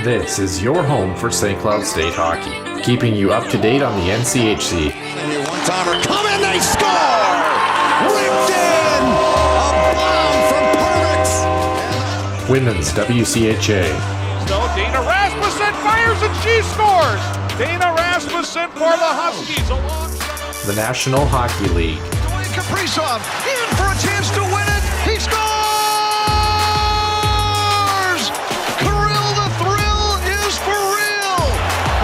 This is your home for St. Cloud State hockey, keeping you up to date on the NCHC. One-timer, come in, they score! Ripped in! A bomb from Permix! Women's WCHA. So Dana Rasmussen fires and she scores! Dana Rasmussen for the Huskies alongside The National Hockey League. Dwayne Kaprizov in for a chance to win it! He scores! Kirill, the thrill is for real!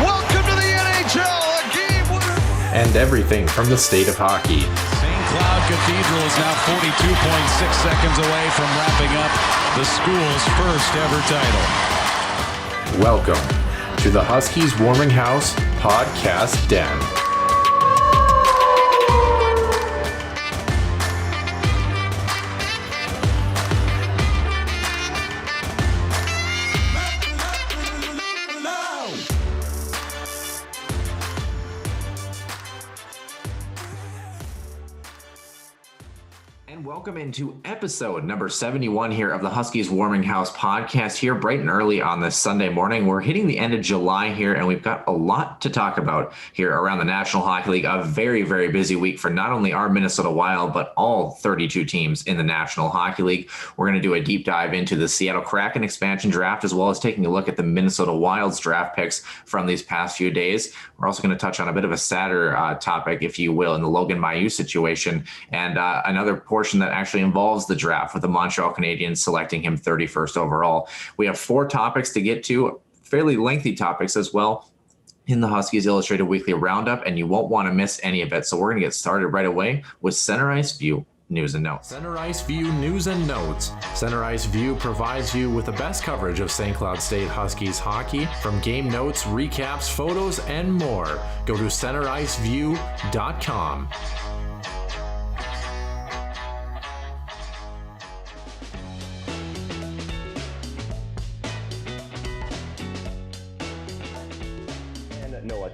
Welcome to the NHL, a game winner! And everything from the state of hockey. St. Cloud Cathedral is now 42.6 seconds away from wrapping up the school's first ever title. Welcome to the Huskies Warming House Podcast Den. Welcome into episode number 71 here of the Huskies Warming House podcast here bright and early on this Sunday morning. We're hitting the end of July here, and we've got a lot to talk about here around the National Hockey League. A very, very busy week for not only our Minnesota Wild, but all 32 teams in the National Hockey League. We're going to do a deep dive into the Seattle Kraken expansion draft, as well as taking a look at the Minnesota Wild's draft picks from these past few days. We're also going to touch on a bit of a sadder topic, if you will, in the Logan Mailloux situation, and another portion that actually involves the draft with the Montreal Canadiens selecting him 31st overall. We have 4 topics to get to, fairly lengthy topics as well, in the Huskies Illustrated Weekly Roundup, and you won't want to miss any of it. So we're going to get started right away with Center Ice View News and Notes. Center Ice View News and Notes. Center Ice View provides you with the best coverage of St. Cloud State Huskies hockey, from game notes, recaps, photos, and more. Go to centericeview.com.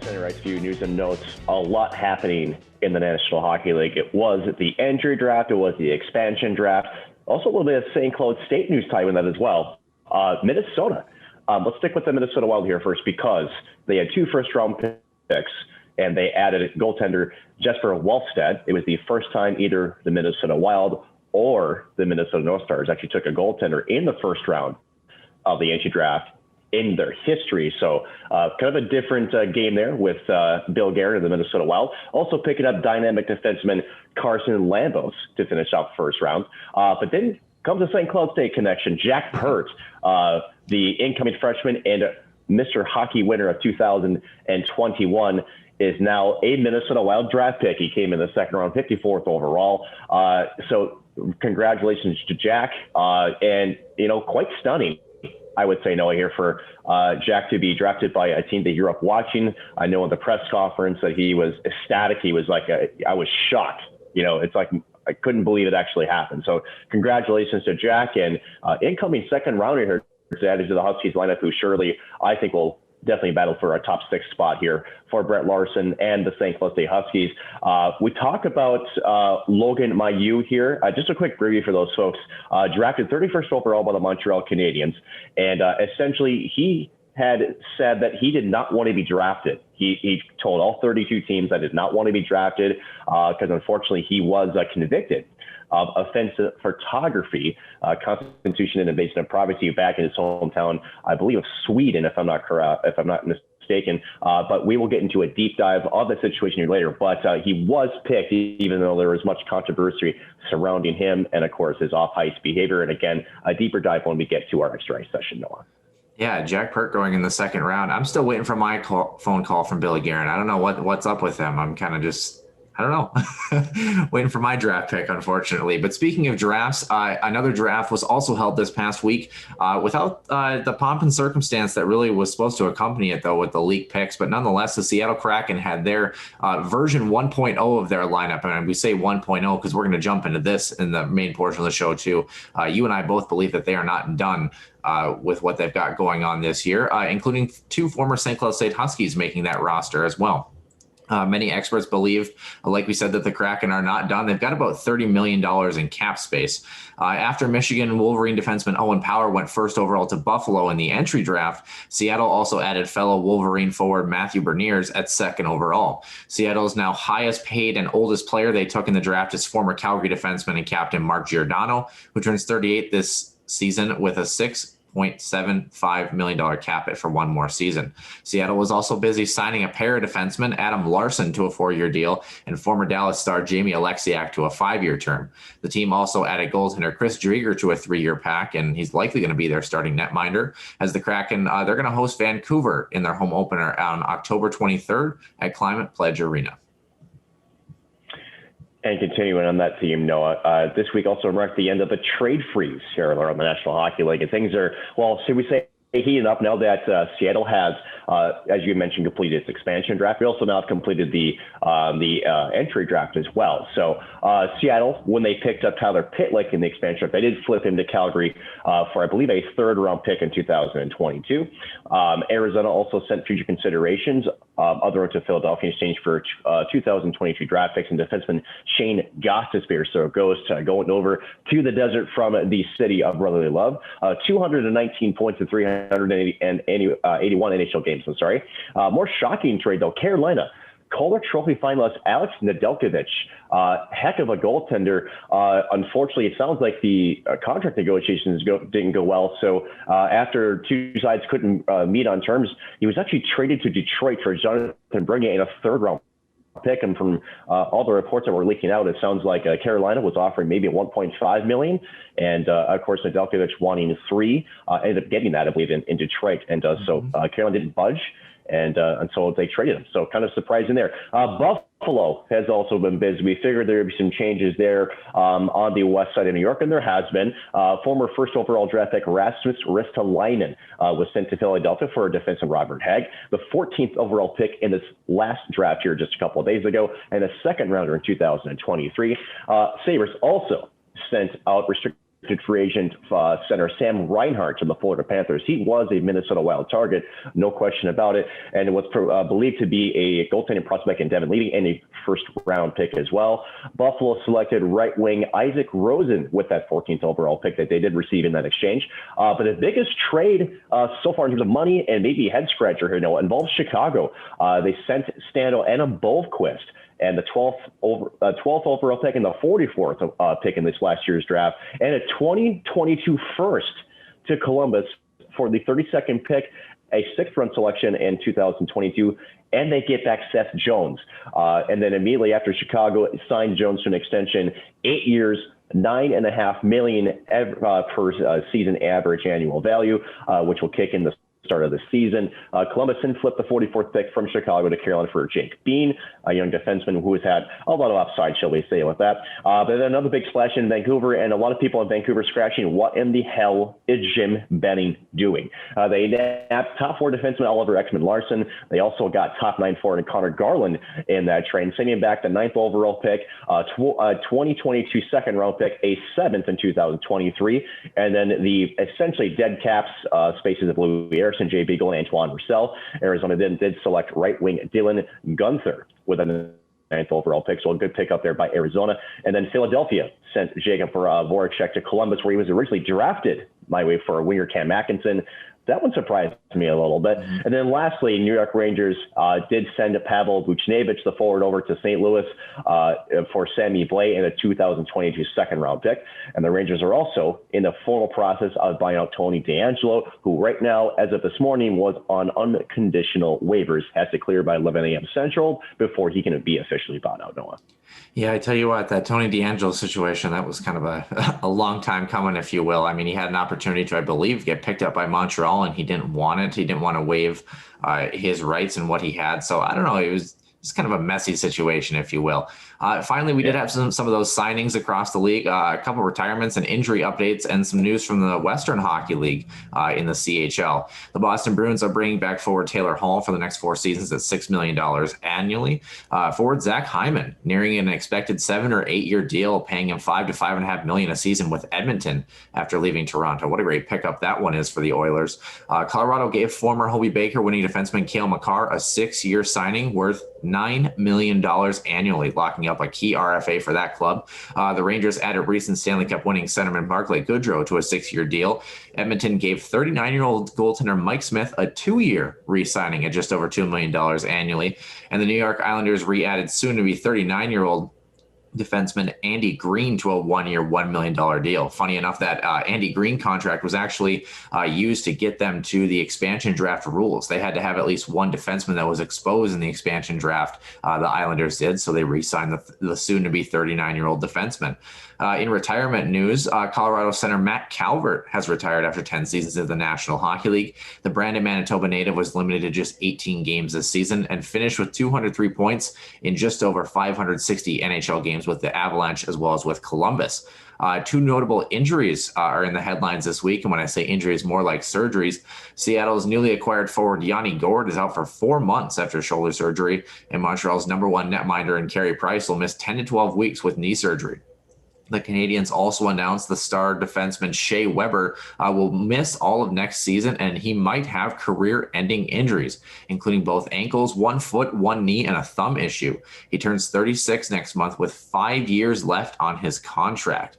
Center Ice View News and Notes. A lot happening in the National Hockey League. It was the entry draft. It was the expansion draft. Also a little bit of St. Cloud State news time in that as well. Minnesota. Let's stick with the Minnesota Wild here first, because they had 2 first-round picks, and they added a goaltender, Jesper Wallstedt. It was the first time either the Minnesota Wild or the Minnesota North Stars actually took a goaltender in the first round of the entry draft in their history. So kind of a different game there with Bill Guerin of the Minnesota Wild. Also picking up dynamic defenseman Carson Lambos to finish out first round. But then comes the St. Cloud State connection. Jack Pert, the incoming freshman and Mr. Hockey winner of 2021, is now a Minnesota Wild draft pick. He came in the second round, 54th overall. So congratulations to Jack. And, quite stunning, I would say, Noah, here for Jack to be drafted by a team that you're up watching. I know in the press conference that he was ecstatic. He was like, I was shocked. It's like, I couldn't believe it actually happened. So congratulations to Jack, and incoming second rounder here added to the Huskies lineup, who surely I think will definitely battle for a top 6 spot here for Brett Larson and the St. Cloud State Huskies. We talk about Logan Mailloux here. Just a quick preview for those folks. Drafted 31st overall by the Montreal Canadiens. And essentially, he had said that he did not want to be drafted. He told all 32 teams that did not want to be drafted because unfortunately he was convicted of offensive photography, constitution and invasion of privacy back in his hometown, I believe, of Sweden, if I'm not mistaken. But we will get into a deep dive of the situation here later. But he was picked, even though there was much controversy surrounding him and, of course, his off-ice behavior. And again, a deeper dive when we get to our extra ice session, Noah. Yeah, Jack Pert going in the second round. I'm still waiting for my phone call from Billy Guerin. I don't know what's up with him. I'm kind of just, I don't know, waiting for my draft pick, unfortunately. But speaking of drafts, another draft was also held this past week without the pomp and circumstance that really was supposed to accompany it, though, with the league picks. But nonetheless, the Seattle Kraken had their version 1.0 of their lineup. And we say 1.0 because we're going to jump into this in the main portion of the show, too. You and I both believe that they are not done with what they've got going on this year, including 2 former St. Cloud State Huskies making that roster as well. Many experts believe, like we said, that the Kraken are not done. They've got about $30 million in cap space. After Michigan Wolverine defenseman Owen Power went first overall to Buffalo in the entry draft, Seattle also added fellow Wolverine forward Matthew Beniers at second overall. Seattle's now highest paid and oldest player they took in the draft is former Calgary defenseman and captain Mark Giordano, who turns 38 this season with a $6.75 million cap hit for one more season. Seattle was also busy signing a pair of defensemen, Adam Larson to a 4-year deal and former Dallas star Jamie Alexiak to a 5-year term. The team also added goaltender Chris Drieger to a 3-year pack, and he's likely going to be their starting netminder. As the Kraken, they're going to host Vancouver in their home opener on October 23rd at Climate Pledge Arena. And continuing on that theme, Noah, this week also marked the end of the trade freeze here around the National Hockey League. And things are, well, should we say, heating up now that Seattle has, as you mentioned, completed its expansion draft. We also now have completed the entry draft as well. So Seattle, when they picked up Tyler Pitlick in the expansion draft, they did flip him to Calgary for, I believe, a 3rd-round pick in 2022. Arizona also sent future considerations other to Philadelphia in exchange for 2022 draft picks and defenseman Shane Gostisbehere. So it goes to going over to the desert from the city of brotherly love. 219 points in 381 NHL games. I'm sorry. More shocking trade, though. Carolina. Calder Trophy finalist Alex Nedeljkovic, heck of a goaltender. Unfortunately, it sounds like the contract negotiations didn't go well. So after two sides couldn't meet on terms, he was actually traded to Detroit for Jonathan Bernier in a 3rd-round pick. And from all the reports that were leaking out, it sounds like Carolina was offering maybe $1.5 million, and of course Nedeljkovic wanting $3 million. Ended up getting that, I believe, in Detroit, and so Carolina didn't budge. And so they traded him. So kind of surprising there. Buffalo has also been busy. We figured there would be some changes there on the west side of New York, and there has been. Former 1st overall draft pick Rasmus Ristolainen was sent to Philadelphia for defenseman Robert Hagg, the 14th overall pick in this last draft here just a couple of days ago, and a 2nd-rounder in 2023. Sabres also sent out restricted free agent center Sam Reinhart to the Florida Panthers. He was a Minnesota Wild target, no question about it, and it was believed to be a goaltending prospect in Devin Leedy and a 1st-round pick as well. Buffalo selected right wing Isaac Rosen with that 14th overall pick that they did receive in that exchange. But the biggest trade so far in terms of money and maybe head scratcher here, involves Chicago. They sent Stando and a Bolfquist and the 12th overall pick and the 44th pick in this last year's draft, and a 2022 first to Columbus for the 32nd pick, a 6th-round selection in 2022, and they get back Seth Jones. And then immediately after Chicago signed Jones to an extension, 8 years, $9.5 million per season average annual value, which will kick in the start of the season. Columbus then flipped the 44th pick from Chicago to Carolina for Jake Bean, a young defenseman who has had a lot of upside, shall we say, with that. But then another big splash in Vancouver, and a lot of people in Vancouver scratching, what in the hell is Jim Benning doing? They nabbed top 4 defenseman Oliver Ekman-Larsson. They also got top 9 forward Connor Garland in that trade, sending back the 9th overall pick, 2022 2nd-round pick, a 7th in 2023, and then the essentially dead caps spaces of Louis Harrison, Jay Beagle, and Antoine Roussel. Arizona then did select right wing Dylan Gunther with a 9th overall pick, so a good pick up there by Arizona. And then Philadelphia sent Jacob Voracek to Columbus, where he was originally drafted my way for winger Cam Atkinson. That one surprised me a little bit. And then lastly, New York Rangers did send Pavel Buchnevich, the forward, over to St. Louis for Sammy Blais and a 2022 2nd-round pick. And the Rangers are also in the formal process of buying out Tony DeAngelo, who right now, as of this morning, was on unconditional waivers, has to clear by 11 a.m. Central before he can be officially bought out, Noah. Yeah, I tell you what, that Tony DeAngelo situation, that was kind of a long time coming, if you will. I mean, he had an opportunity to, I believe, get picked up by Montreal, and he didn't want it. He didn't want to waive his rights and what he had. So I don't know. It was kind of a messy situation, if you will. Finally, we did have some of those signings across the league, a couple retirements and injury updates, and some news from the Western Hockey League in the CHL. The Boston Bruins are bringing back forward Taylor Hall for the next 4 seasons at $6 million annually. Forward Zach Hyman nearing an expected 7 or 8 year deal, paying him $5 to $5.5 million a season with Edmonton after leaving Toronto. What a great pickup that one is for the Oilers. Colorado gave former Hobey Baker winning defenseman Cale Makar a 6-year signing worth $9 million annually, locking up a key RFA for that club. The Rangers added recent Stanley Cup winning centerman Barclay Goodrow to a 6-year deal. Edmonton gave 39-year-old goaltender Mike Smith a 2-year re-signing at just over $2 million annually. And the New York Islanders re-added soon-to-be 39-year-old defenseman Andy Green to a 1-year, $1 million deal. Funny enough, that Andy Green contract was actually used to get them to the expansion draft rules. They had to have at least one defenseman that was exposed in the expansion draft. The Islanders did, so they re-signed the soon-to-be 39-year-old defenseman. In retirement news, Colorado center Matt Calvert has retired after 10 seasons in the National Hockey League. The Brandon, Manitoba native was limited to just 18 games this season and finished with 203 points in just over 560 NHL games with the Avalanche as well as with Columbus. Two notable injuries are in the headlines this week. And when I say injuries, more like surgeries. Seattle's newly acquired forward Yanni Gourde is out for 4 months after shoulder surgery. And Montreal's #1 netminder and Carey Price will miss 10 to 12 weeks with knee surgery. The Canadiens also announced the star defenseman Shea Weber will miss all of next season, and he might have career-ending injuries, including both ankles, 1 foot, 1 knee, and a thumb issue. He turns 36 next month with 5 years left on his contract.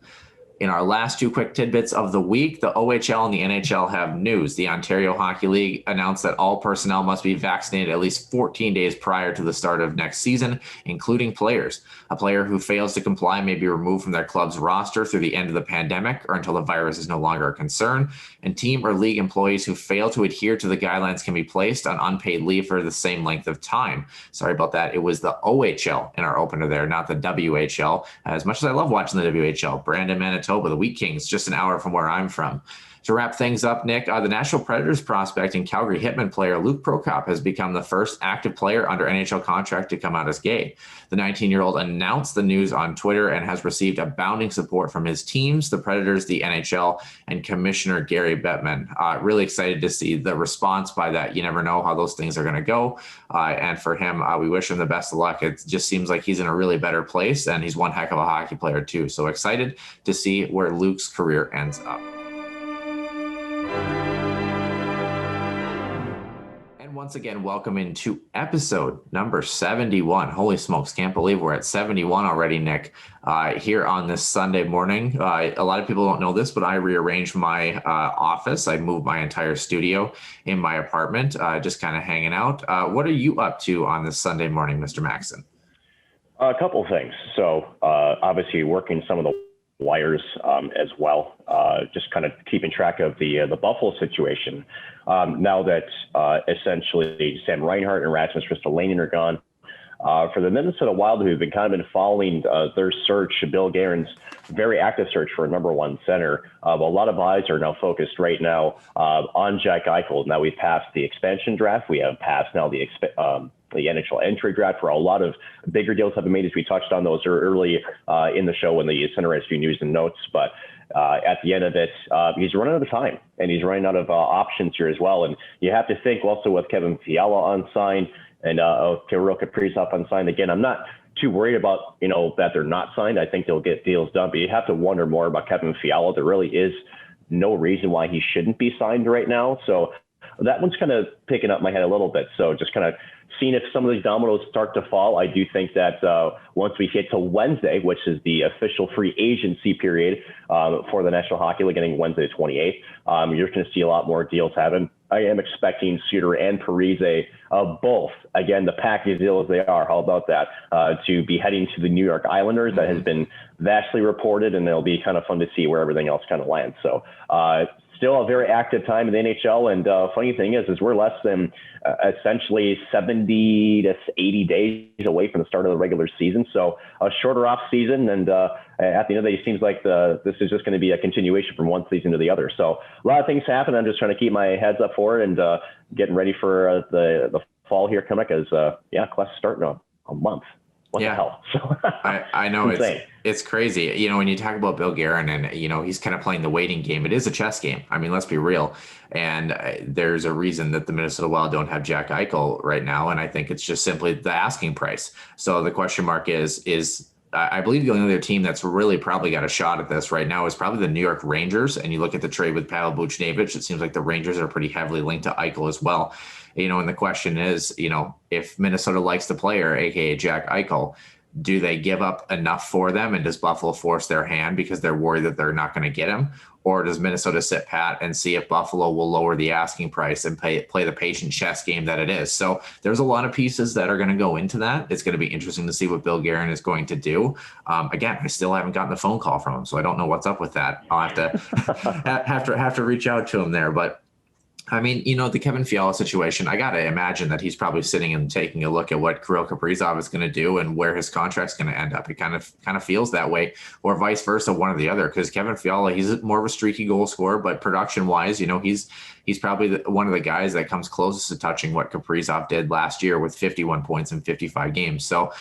In our last 2 quick tidbits of the week, the OHL and the NHL have news. The Ontario Hockey League announced that all personnel must be vaccinated at least 14 days prior to the start of next season, including players. A player who fails to comply may be removed from their club's roster through the end of the pandemic or until the virus is no longer a concern. And team or league employees who fail to adhere to the guidelines can be placed on unpaid leave for the same length of time. Sorry about that. It was the OHL in our opener there, not the WHL. As much as I love watching the WHL, Brandon, Manitoba, the Wheat Kings, just an hour from where I'm from. To wrap things up, Nick, the Nashville Predators prospect and Calgary Hitmen player Luke Prokop has become the first active player under NHL contract to come out as gay. The 19-year-old announced the news on Twitter and has received abounding support from his teams, the Predators, the NHL, and Commissioner Gary Bettman. Really excited to see the response by that. You never know how those things are going to go. And for him, we wish him the best of luck. It just seems like he's in a really better place, and he's one heck of a hockey player too. So excited to see where Luke's career ends up. Once again, welcome into episode number 71. Holy smokes, can't believe we're at 71 already, Nick, here on this Sunday morning. A lot of people don't know this, but I rearranged my office. I moved my entire studio in my apartment, just kind of hanging out. What are you up to on this Sunday morning, Mr. Maxson? A couple of things. So obviously working some of the wires as well, just kind of keeping track of the Buffalo situation. Now that essentially Sam Reinhart and Rasmus Ristolainen are gone, for the Minnesota Wild, who've been following their search, Bill Guerin's very active search for a #1 center. A lot of eyes are now focused right now on Jack Eichel. Now we've passed the expansion draft. We have passed now the NHL entry draft, where a lot of bigger deals have been made, as we touched on those early in the show when the center has few news and notes. But at the end of it, he's running out of time, and he's running out of options here as well. And you have to think also with Kevin Fiala unsigned and Kirill Kaprizov unsigned. Again, I'm not too worried about, that they're not signed. I think they'll get deals done, but you have to wonder more about Kevin Fiala. There really is no reason why he shouldn't be signed right now. So that one's kind of picking up my head a little bit. So just kind of seeing if some of these dominoes start to fall. I do think that once we get to Wednesday, which is the official free agency period for the National Hockey League, getting Wednesday the 28th, you're going to see a lot more deals happen. I am expecting Suter and Parise, both, again, the package deal as they are, how about that, to be heading to the New York Islanders. That has been vastly reported, and it'll be kind of fun to see where everything else kind of lands. So still a very active time in the NHL. And funny thing is we're less than essentially 70 to 80 days away from the start of the regular season. So a shorter off season. And at the end of the day, it seems like this is just going to be a continuation from one season to the other. So a lot of things happen. I'm just trying to keep my heads up for it and getting ready for the fall here coming up, as class starting a month. What the hell? So I know it's crazy. When you talk about Bill Guerin and, he's kind of playing the waiting game, it is a chess game. I mean, let's be real. And there's a reason that the Minnesota Wild don't have Jack Eichel right now. And I think it's just simply the asking price. So the question mark is I believe the only other team that's really probably got a shot at this right now is probably the New York Rangers. And you look at the trade with Pavel Buchnevich, it seems like the Rangers are pretty heavily linked to Eichel as well. And the question is, if Minnesota likes the player, aka Jack Eichel, do they give up enough for them? And does Buffalo force their hand because they're worried that they're not going to get him? Or does Minnesota sit pat and see if Buffalo will lower the asking price and play the patient chess game that it is? So there's a lot of pieces that are going to go into that. It's going to be interesting to see what Bill Guerin is going to do. Again, I still haven't gotten a phone call from him, so I don't know what's up with that. I'll have to have to reach out to him there. But I mean, the Kevin Fiala situation, I got to imagine that he's probably sitting and taking a look at what Kirill Kaprizov is going to do and where his contract's going to end up. It kind of feels that way, or vice versa, one or the other, because Kevin Fiala, he's more of a streaky goal scorer, but production wise, he's probably one of the guys that comes closest to touching what Kaprizov did last year with 51 points in 55 games. So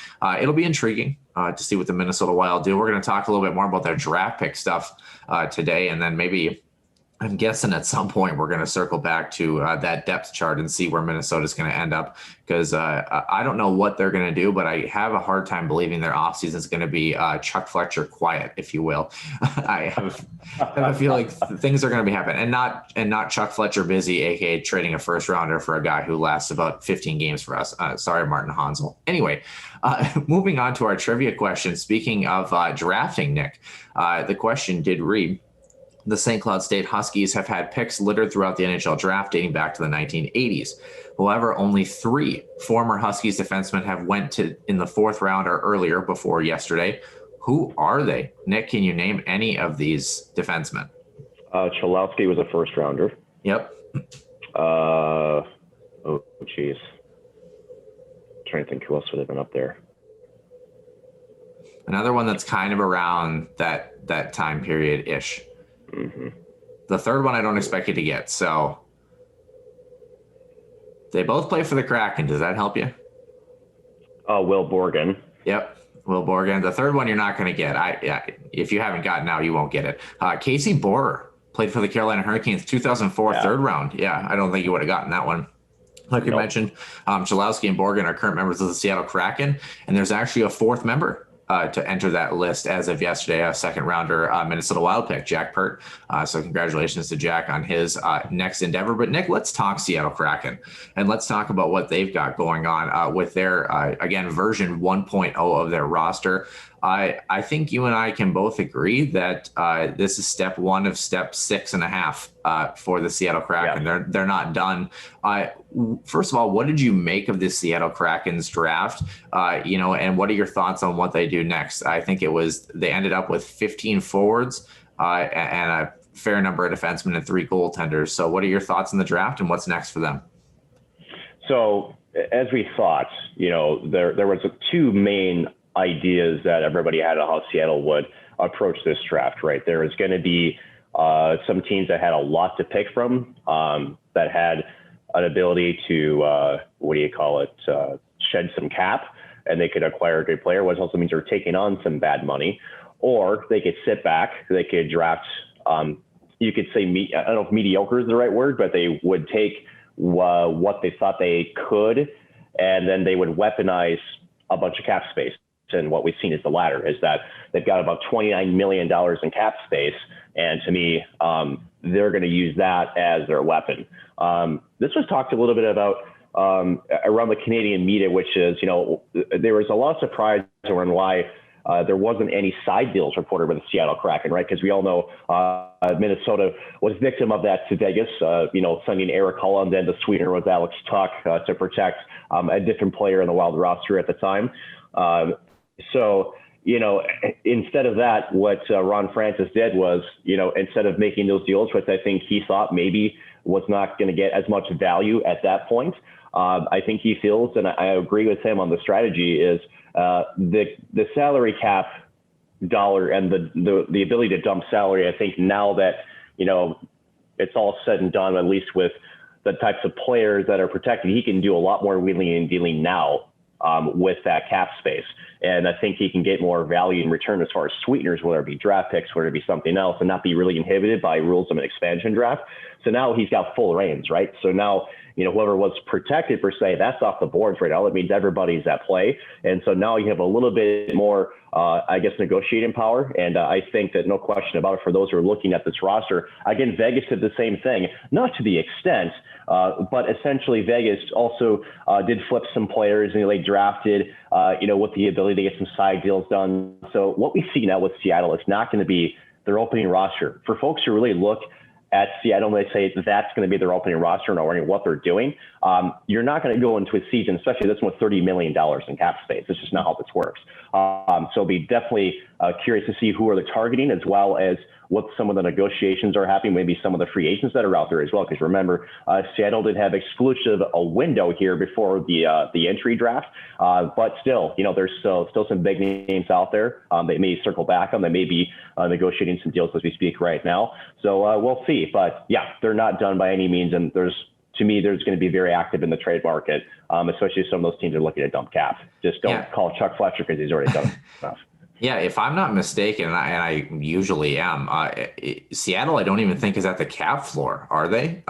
it'll be intriguing to see what the Minnesota Wild do. We're going to talk a little bit more about their draft pick stuff today, and then maybe I'm guessing at some point we're going to circle back to that depth chart and see where Minnesota's going to end up, because I don't know what they're going to do, but I have a hard time believing their offseason is going to be Chuck Fletcher quiet, if you will. I feel like things are going to be happening, and not Chuck Fletcher busy, aka trading a first rounder for a guy who lasts about 15 games for us. Sorry, Martin Hansel. Anyway, moving on to our trivia question. Speaking of drafting, Nick, the question did read: the St. Cloud State Huskies have had picks littered throughout the NHL draft dating back to the 1980s. However, only 3 former Huskies defensemen have went in the 4th round or earlier before yesterday. Who are they? Nick, can you name any of these defensemen? Cholowski was a first rounder. Yep. Oh, geez. Trying to think who else would have been up there. Another one that's kind of around that time period-ish. Mm-hmm. The 3rd one I don't expect you to get. So they both play for the Kraken. Does that help you? Will Borgen. Yep. Will Borgen. The 3rd one you're not going to get. If you haven't gotten out, you won't get it. Casey Borer played for the Carolina Hurricanes, 2004 3rd round. Yeah, I don't think you would have gotten that one. Like we mentioned, Cholowski and Borgen are current members of the Seattle Kraken, and there's actually a 4th member to enter that list as of yesterday, a 2nd rounder Minnesota Wild pick, Jack Pert. So congratulations to Jack on his next endeavor. But Nick, let's talk Seattle Kraken, and let's talk about what they've got going on with their, again, version 1.0 of their roster. I think you and I can both agree that this is step 1 of step 6.5 for the Seattle Kraken. Yeah. They're not done. First of all, what did you make of this Seattle Kraken's draft? And what are your thoughts on what they do next? I think they ended up with 15 forwards and a fair number of defensemen and 3 goaltenders. So what are your thoughts on the draft and what's next for them? So as we thought, there was 2 main ideas that everybody had on how Seattle would approach this draft, right? There was going to be some teams that had a lot to pick from, that had an ability to, shed some cap, and they could acquire a good player, which also means they're taking on some bad money. Or they could sit back, they could draft, you could say, I don't know if mediocre is the right word, but they would take what they thought they could, and then they would weaponize a bunch of cap space. And what we've seen is the latter, is that they've got about $29 million in cap space. And to me, they're going to use that as their weapon. This was talked a little bit about around the Canadian media, which is, there was a lot of surprise around why there wasn't any side deals reported with the Seattle Kraken, right? Because we all know Minnesota was victim of that to Vegas, sending Eric Holland and the sweetener was Alex Tuck to protect a different player in the Wild roster at the time. So, instead of that, what Ron Francis did was, instead of making those deals, which I think he thought maybe was not going to get as much value at that point, I think he feels, and I agree with him on the strategy, is the salary cap dollar and the ability to dump salary. I think now that, it's all said and done, at least with the types of players that are protected, he can do a lot more wheeling and dealing now with that cap space. And I think he can get more value in return as far as sweeteners, whether it be draft picks, whether it be something else, and not be really inhibited by rules of an expansion draft. So now he's got full reins, right? So now, whoever was protected per se, that's off the boards right now. That means everybody's at play. And so now you have a little bit more I guess, negotiating power. And I think that no question about it, for those who are looking at this roster, again, Vegas did the same thing, not to the extent, but essentially Vegas also did flip some players, and they drafted, with the ability to get some side deals done. So what we see now with Seattle is not going to be their opening roster. For folks who really look at Seattle, they say that's going to be their opening roster, knowing what they're doing. You're not going to go into a season, especially this one, with $30 million in cap space. It's just not how this works. So be definitely curious to see who are they targeting, as well as what some of the negotiations are happening, maybe some of the free agents that are out there as well. Because remember, Seattle did have exclusive a window here before the entry draft, but still, there's still some big names out there. They may circle back on. They may be negotiating some deals as we speak right now. So we'll see. But yeah, they're not done by any means, and to me, there's going to be very active in the trade market, especially if some of those teams are looking to dump cap. Just don't call Chuck Fletcher because he's already done enough. Yeah, if I'm not mistaken, and I usually am, Seattle, I don't even think is at the cap floor, are they?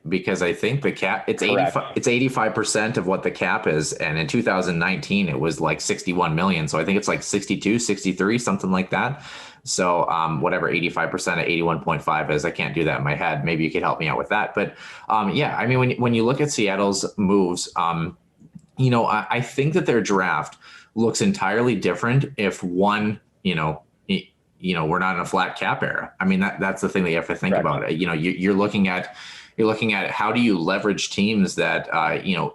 Because I think the cap, it's 85% of what the cap is. And in 2019, it was like 61 million. So I think it's like 62, 63, something like that. So whatever 85% of 81.5 is, I can't do that in my head. Maybe you could help me out with that. But yeah, I mean, when you look at Seattle's moves, I think that their draft looks entirely different if one, we're not in a flat cap era. I mean, that's the thing that you have to think about. You're looking at how do you leverage teams that,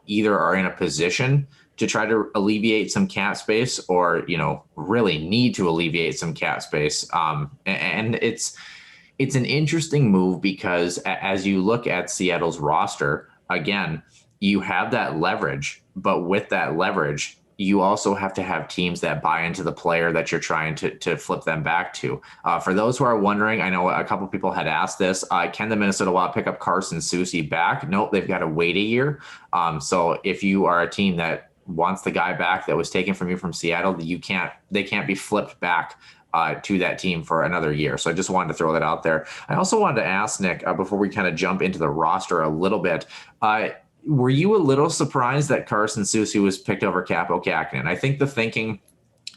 either are in a position to try to alleviate some cap space or, really need to alleviate some cap space. And it's an interesting move because as you look at Seattle's roster, again, you have that leverage, but with that leverage, you also have to have teams that buy into the player that you're trying to flip them back to. For those who are wondering, I know a couple of people had asked this, can the Minnesota Wild pick up Carson Soucy back? Nope, they've got to wait a year. So if you are a team that wants the guy back that was taken from you from Seattle, they can't be flipped back to that team for another year. So I just wanted to throw that out there. I also wanted to ask Nick, before we kind of jump into the roster a little bit, were you a little surprised that Carson Soucy was picked over Kaapo Kähkönen? I think the thinking,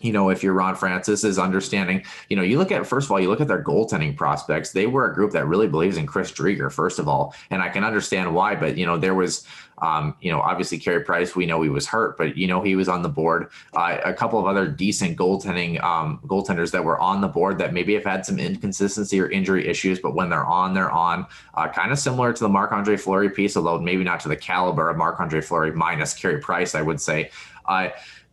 if you're Ron Francis, is understanding, you look at their goaltending prospects. They were a group that really believes in Chris Driedger, first of all, and I can understand why, but, there was, obviously Carey Price, we know he was hurt, but, he was on the board. A couple of other decent goaltenders that were on the board that maybe have had some inconsistency or injury issues, but when they're on, kind of similar to the Marc-Andre Fleury piece, although maybe not to the caliber of Marc-Andre Fleury minus Carey Price, I would say.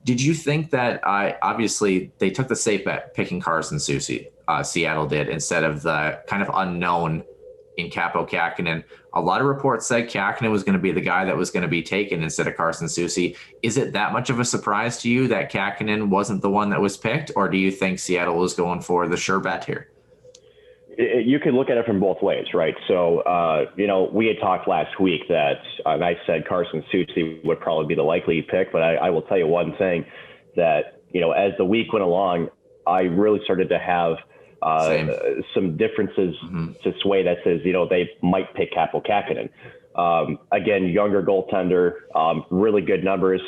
Did you think that obviously they took the safe bet picking Carson Soucy, Seattle did, instead of the kind of unknown in Kaapo Kähkönen? A lot of reports said Kähkönen was going to be the guy that was going to be taken instead of Carson Soucy. Is it that much of a surprise to you that Kähkönen wasn't the one that was picked, or do you think Seattle was going for the sure bet here? You could look at it from both ways, right? So, we had talked last week that I said Carson Soucy would probably be the likely pick, but I will tell you one thing that, as the week went along, I really started to have some differences to sway that says, they might pick Kaapo Kähkönen. Again, younger goaltender, really good numbers.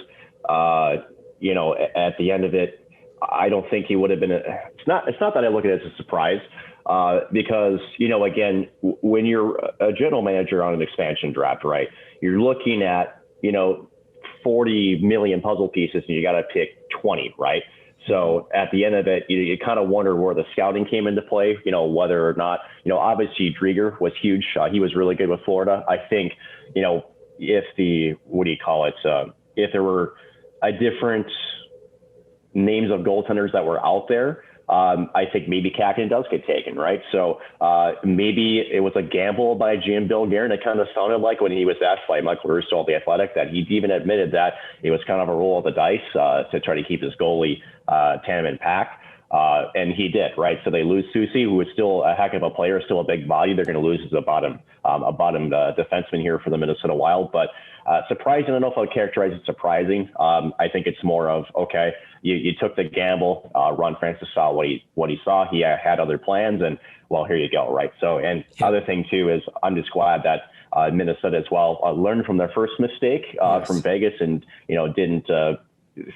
At the end of it, I don't think he would have been. It's not that I look at it as a surprise. Because, again, when you're a general manager on an expansion draft, right, you're looking at, 40 million puzzle pieces and you got to pick 20, right? So at the end of it, you kind of wonder where the scouting came into play, whether or not, obviously Driedger was huge. He was really good with Florida. I think, if if there were a different names of goaltenders that were out there, I think maybe Kähkönen does get taken, right? So maybe it was a gamble by GM Bill Guerin. It kind of sounded like when he was asked by Michael Russo of The Athletic that he even admitted that it was kind of a roll of the dice to try to keep his goalie tandem intact. And he did, right? So they lose Soucy, who is still a heck of a player, still a big body. They're going to lose as a bottom defenseman here for the Minnesota Wild. But surprising, I don't know if I would characterize it surprising. I think it's more of, okay, you took the gamble. Ron Francis saw what he saw. He had other plans, and well, here you go, right? So, and other thing too is I'm just glad that Minnesota as well learned from their first mistake from Vegas, and didn't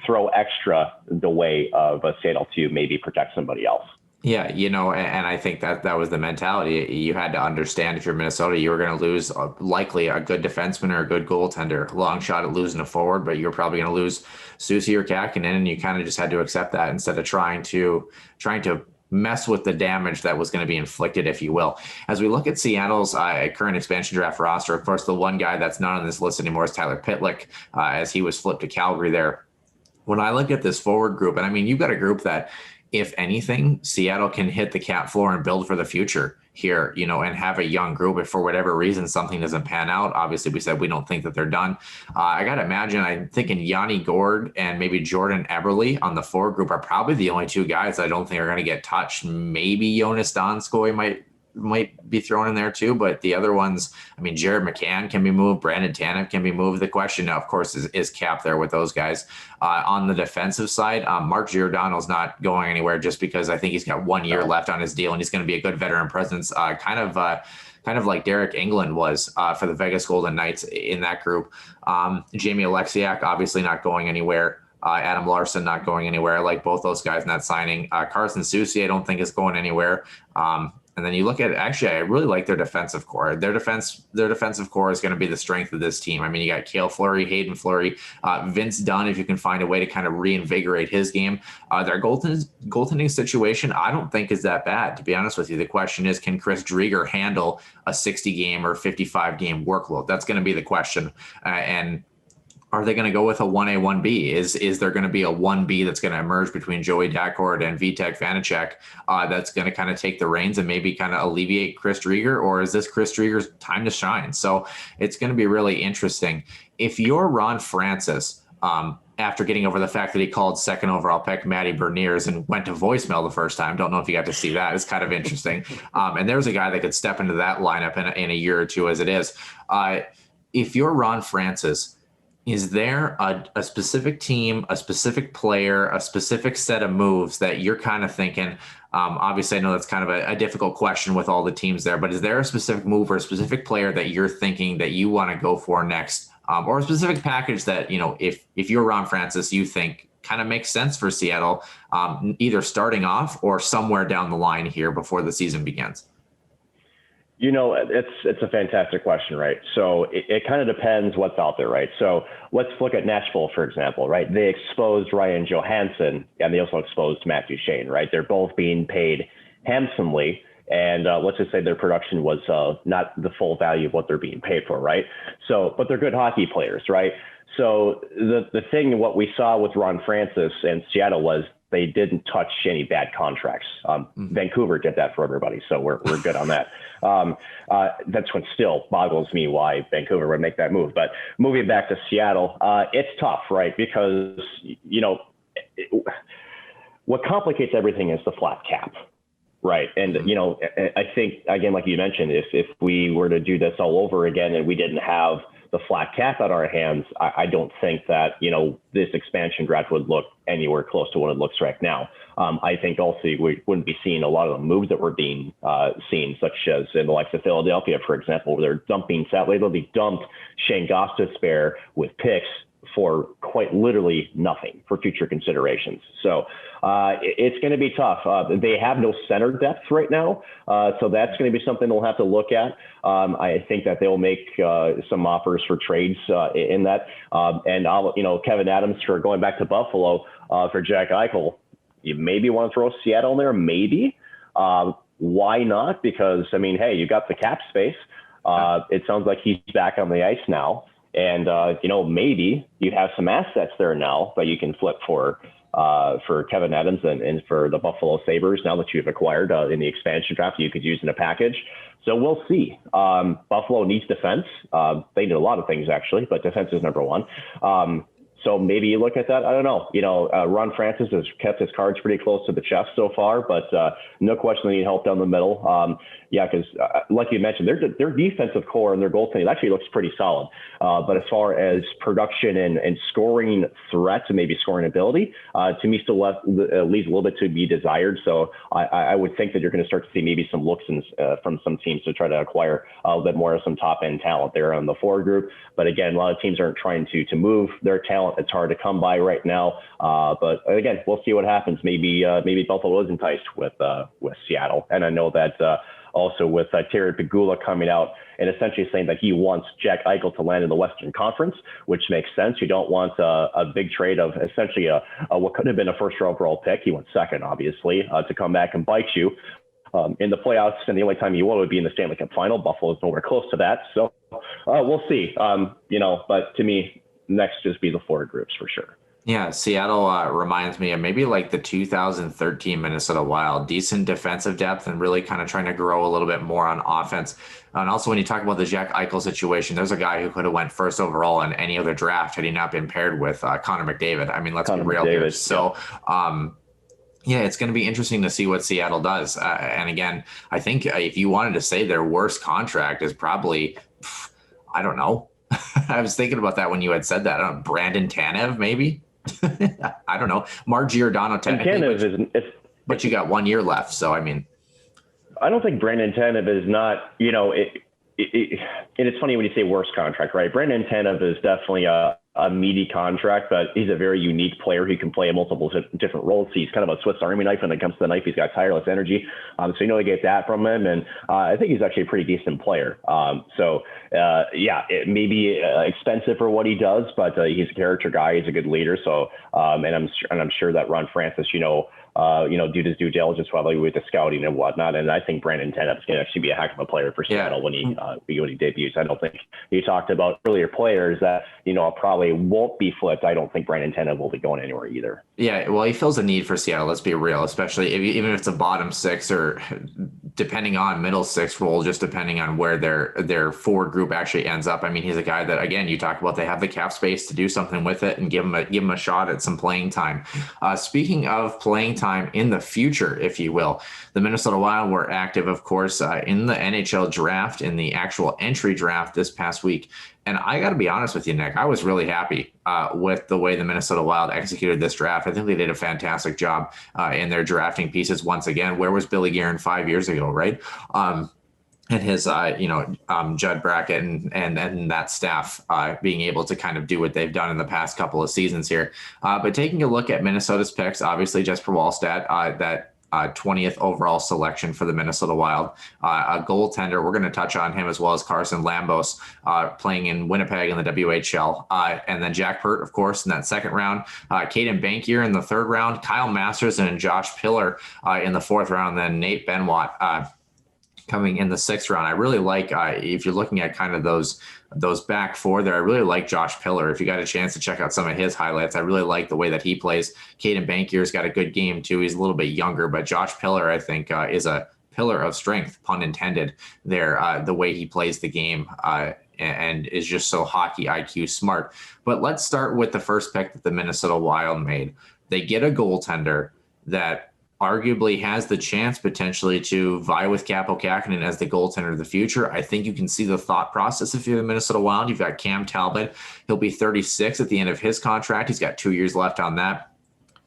throw extra the way of Seattle to maybe protect somebody else. Yeah, and I think that was the mentality. You had to understand if you're Minnesota, you were going to lose likely a good defenseman or a good goaltender. Long shot at losing a forward, but you're probably going to lose Susie or Kakinen, and you kind of just had to accept that instead of trying to mess with the damage that was going to be inflicted, if you will. As we look at Seattle's current expansion draft roster, of course, the one guy that's not on this list anymore is Tyler Pitlick, as he was flipped to Calgary there. When I look at this forward group, and I mean, you've got a group that, if anything, Seattle can hit the cap floor and build for the future here, and have a young group. If for whatever reason something doesn't pan out, obviously we said we don't think that they're done. I got to imagine, I'm thinking Yanni Gord and maybe Jordan Eberle on the forward group are probably the only two guys I don't think are going to get touched. Maybe Jonas Donskoy might be thrown in there too, but the other ones, I mean, Jared McCann can be moved, Brandon Tanev can be moved. The question now, of course, is cap there with those guys. On the defensive side, Mark Giordano's not going anywhere just because I think he's got 1 year left on his deal, and he's going to be a good veteran presence, kind of like Derek England was for the Vegas Golden Knights in that group. Jamie Alexiak obviously not going anywhere. Adam Larson not going anywhere. I like both those guys in that signing. Carson Soucy, I don't think is going anywhere. And then you look at, actually, I really like their defensive core. Their defensive core is going to be the strength of this team. I mean, you got Cale Fleury, Hayden Fleury, Vince Dunn, if you can find a way to kind of reinvigorate his game. Their goaltending situation, I don't think is that bad, to be honest with you. The question is, can Chris Driedger handle a 60-game or 55-game workload? That's going to be the question. And are they going to go with a 1A, 1B? Is there going to be a 1B that's going to emerge between Joey Daccord and Vitek Vanacek that's going to kind of take the reins and maybe kind of alleviate Chris Driedger? Or is this Chris Driedger's time to shine? So it's going to be really interesting. If you're Ron Francis, after getting over the fact that he called second overall pick Matty Berniers and went to voicemail the first time, don't know if you got to see that. It's kind of interesting. And there's a guy that could step into that lineup in a year or two as it is. If you're Ron Francis, is there a specific team, a specific player, a specific set of moves that you're kind of thinking? Obviously, I know that's kind of a difficult question with all the teams there, but is there a specific move or a specific player that you're thinking that you want to go for next, or a specific package that, if you're Ron Francis, you think kind of makes sense for Seattle, either starting off or somewhere down the line here before the season begins? It's a fantastic question, right? So it kind of depends what's out there, right? So let's look at Nashville, for example, right? They exposed Ryan Johansson, and they also exposed Matt Duchene, right? They're both being paid handsomely, and let's just say their production was not the full value of what they're being paid for, right? So, but they're good hockey players, right? So the thing, what we saw with Ron Francis and Seattle was they didn't touch any bad contracts. Vancouver did that for everybody, so we're good on that. That's what still boggles me why Vancouver would make that move. But moving back to Seattle, it's tough, right? Because, what complicates everything is the flat cap, right? And, I think, again, like you mentioned, if we were to do this all over again and we didn't have the flat cap on our hands, I don't think that, this expansion draft would look anywhere close to what it looks right now. I think also we wouldn't be seeing a lot of the moves that we're being seen, such as in the likes of Philadelphia, for example, where they're dumping, sadly, they dumped Shane Gostisbehere with picks for quite literally nothing for future considerations. So it's going to be tough. They have no center depth right now. So that's going to be something they'll have to look at. I think that they'll make some offers for trades in that. And Kevin Adams for going back to Buffalo for Jack Eichel. You maybe want to throw Seattle in there, maybe. Why not? Because, hey, you got the cap space. It sounds like he's back on the ice now. And, maybe you have some assets there now that you can flip for Kevin Adams and for the Buffalo Sabres now that you've acquired in the expansion draft you could use in a package. So we'll see. Buffalo needs defense. They need a lot of things, actually, but defense is number one. So maybe you look at that. I don't know. Ron Francis has kept his cards pretty close to the chest so far, but no question they need help down the middle. Because like you mentioned, their defensive core and their goaltending actually looks pretty solid. But as far as production and scoring threats and maybe scoring ability, to me still leaves a little bit to be desired. So I would think that you're going to start to see maybe some looks from some teams to try to acquire a little bit more of some top end talent there on the forward group. But again, a lot of teams aren't trying to move their talent talent. It's hard to come by right now. But again, we'll see what happens. Maybe Buffalo is enticed with Seattle. And I know that also with Terry Pegula coming out and essentially saying that he wants Jack Eichel to land in the Western Conference, which makes sense. You don't want a big trade of essentially what could have been a first overall pick. He went second, obviously, to come back and bite you. In the playoffs, and the only time you would be in the Stanley Cup final. Buffalo's nowhere close to that. So we'll see. But to me, next just be the four groups for sure. Yeah, Seattle reminds me of maybe like the 2013 Minnesota Wild. Decent defensive depth and really kind of trying to grow a little bit more on offense. And also when you talk about the Jack Eichel situation, there's a guy who could have went first overall in any other draft had he not been paired with Connor McDavid. I mean, let's be real here. So, yeah, it's going to be interesting to see what Seattle does. And again, I think if you wanted to say their worst contract is probably, I don't know. I was thinking about that when you had said that. I don't know, Brandon Tanev, maybe? I don't know. Mark Giordano, technically. But you got 1 year left. So, I mean. I don't think Brandon Tanev is not, and it's funny when you say worst contract, right? Brandon Tanev is definitely a meaty contract, but he's a very unique player who can play in multiple different roles. He's kind of a Swiss Army knife when it comes to the knife. He's got tireless energy. So you get that from him. And I think he's actually a pretty decent player. It may be expensive for what he does, but he's a character guy. He's a good leader. So, and I'm sure that Ron Francis, do his due diligence while with the scouting and whatnot. And I think Brandon Tanev is going to actually be a heck of a player for Seattle when he debuts. I don't think he talked about earlier players that, probably won't be flipped. I don't think Brandon Tanev will be going anywhere either. Yeah, well, he fills a need for Seattle. Let's be real, especially even if it's a bottom six or depending on middle six role, just depending on where their forward group actually ends up. I mean, he's a guy that, again, you talk about they have the cap space to do something with it and give him a shot at some playing time. Speaking of playing time in the future, if you will, the Minnesota Wild were active, of course, in the NHL draft, in the actual entry draft this past week. And I got to be honest with you, Nick, I was really happy with the way the Minnesota Wild executed this draft. I think they did a fantastic job in their drafting pieces. Once again, where was Billy Guerin 5 years ago, right? And his, Judd Brackett and that staff being able to kind of do what they've done in the past couple of seasons here. But taking a look at Minnesota's picks, obviously Jesper Wallstedt, that 20th overall selection for the Minnesota Wild. A goaltender, we're going to touch on him as well as Carson Lambos playing in Winnipeg in the WHL. And then Jack Pert, of course, in that second round. Caden Bankier in the third round. Kyle Masterson and Josh Pillar in the fourth round. And then Nate Benoit coming in the sixth round. I really like, if you're looking at kind of those back four there, I really like Josh Pillar. If you got a chance to check out some of his highlights, I really like the way that he plays. Caden Bankier's got a good game too. He's a little bit younger, but Josh Pillar, I think, is a pillar of strength, pun intended there, the way he plays the game and is just so hockey IQ smart. But let's start with the first pick that the Minnesota Wild made. They get a goaltender that arguably has the chance potentially to vie with Kaapo Kähkönen as the goaltender of the future. I think you can see the thought process if you're the Minnesota Wild. You've got Cam Talbot. He'll be 36 at the end of his contract. He's got 2 years left on that.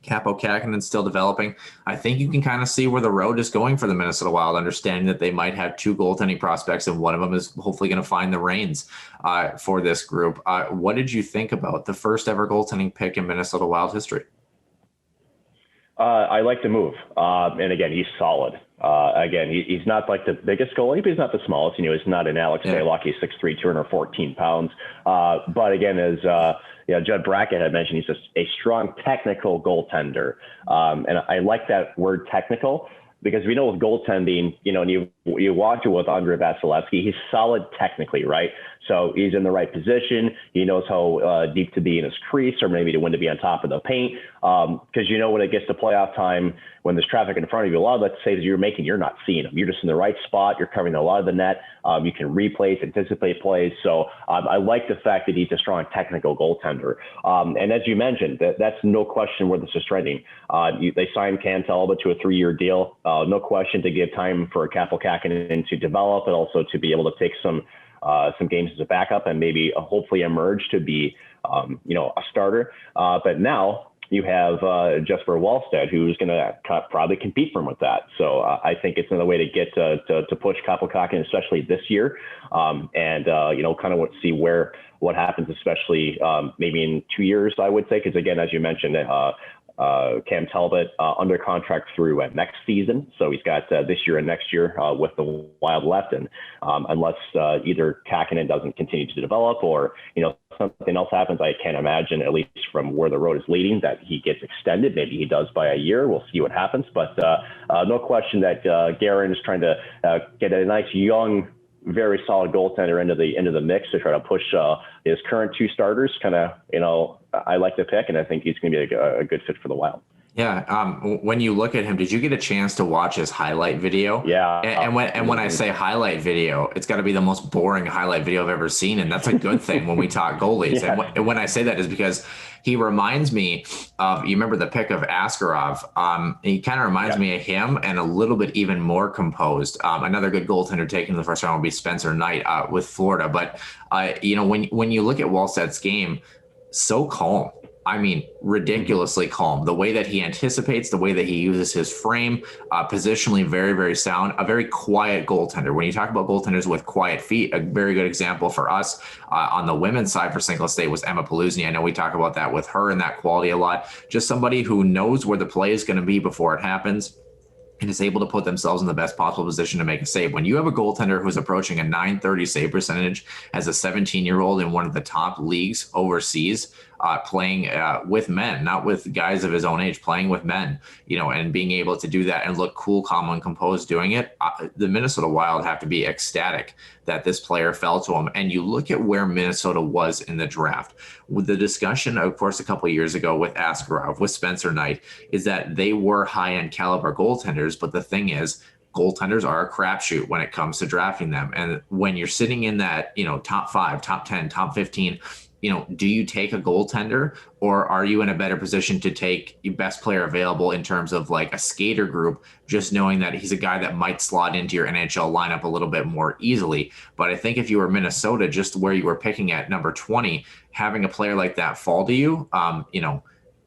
Kaapo Kähkönen's still developing. I think you can kind of see where the road is going for the Minnesota Wild, understanding that they might have two goaltending prospects, and one of them is hopefully going to find the reins for this group. What did you think about the first ever goaltending pick in Minnesota Wild history? I like the move. And again, he's solid. Again, he's not like the biggest goalie, but he's not the smallest. He's not an Alex Baylock. He's 6'3", 214 pounds. But again, as Judd Brackett had mentioned, he's a strong technical goaltender. And I like that word technical, because we know with goaltending, and you watch it with Andrei Vasilevsky, he's solid technically, right? So he's in the right position. He knows how deep to be in his crease, or maybe when to be on top of the paint. Because when it gets to playoff time, when there's traffic in front of you, a lot of the saves you're making, you're not seeing them. You're just in the right spot. You're covering a lot of the net. You can replace, anticipate plays. So I like the fact that he's a strong technical goaltender. And as you mentioned, that's no question where this is trending. They signed Cam Talbot to a 3-year deal. No question, to give time for Kaapo Kähkönen to develop, and also to be able to take some games as a backup and maybe hopefully emerge to be, a starter. But now you have Jesper Wallstedt, who's going to probably compete for him with that. So I think it's another way to get to push Kapelkakin, especially this year, and kind of see what happens, especially maybe in 2 years, I would say, because again, as you mentioned, Cam Talbot under contract through next season, so he's got this year and next year with the Wild left, and unless either Kakinen doesn't continue to develop or something else happens, I can't imagine, at least from where the road is leading, that he gets extended. Maybe he does by a year. We'll see what happens, but no question that Guerin is trying to get a nice young, very solid goaltender into the mix to try to push his current two starters. I like the pick, and I think he's going to be a good fit for the Wild. Yeah. When you look at him, did you get a chance to watch his highlight video? Yeah. And when I say highlight video, it's got to be the most boring highlight video I've ever seen, and that's a good thing when we talk goalies. Yeah. And when I say that is because he reminds me of, you remember the pick of Askarov? He kind of reminds me of him, and a little bit even more composed. Another good goaltender taken in the first round would be Spencer Knight with Florida. But when you look at Wallstedt's game, so calm. I mean, ridiculously calm. The way that he anticipates, the way that he uses his frame, positionally very, very sound, a very quiet goaltender. When you talk about goaltenders with quiet feet, a very good example for us on the women's side for St. Louis State was Emma Paluzny. I know we talk about that with her and that quality a lot. Just somebody who knows where the play is going to be before it happens and is able to put themselves in the best possible position to make a save. When you have a goaltender who's approaching a .930 save percentage as a 17-year-old in one of the top leagues overseas, playing with men, not with guys of his own age, playing with men, and being able to do that and look cool, calm, and composed doing it, the Minnesota Wild have to be ecstatic that this player fell to him. And you look at where Minnesota was in the draft. With the discussion, of course, a couple of years ago with Askarov, with Spencer Knight, is that they were high-end caliber goaltenders, but the thing is, goaltenders are a crapshoot when it comes to drafting them. And when you're sitting in that, top 5, top 10, top 15, do you take a goaltender, or are you in a better position to take your best player available in terms of like a skater group, just knowing that he's a guy that might slot into your NHL lineup a little bit more easily? But I think if you were Minnesota, just where you were picking at number 20, having a player like that fall to you,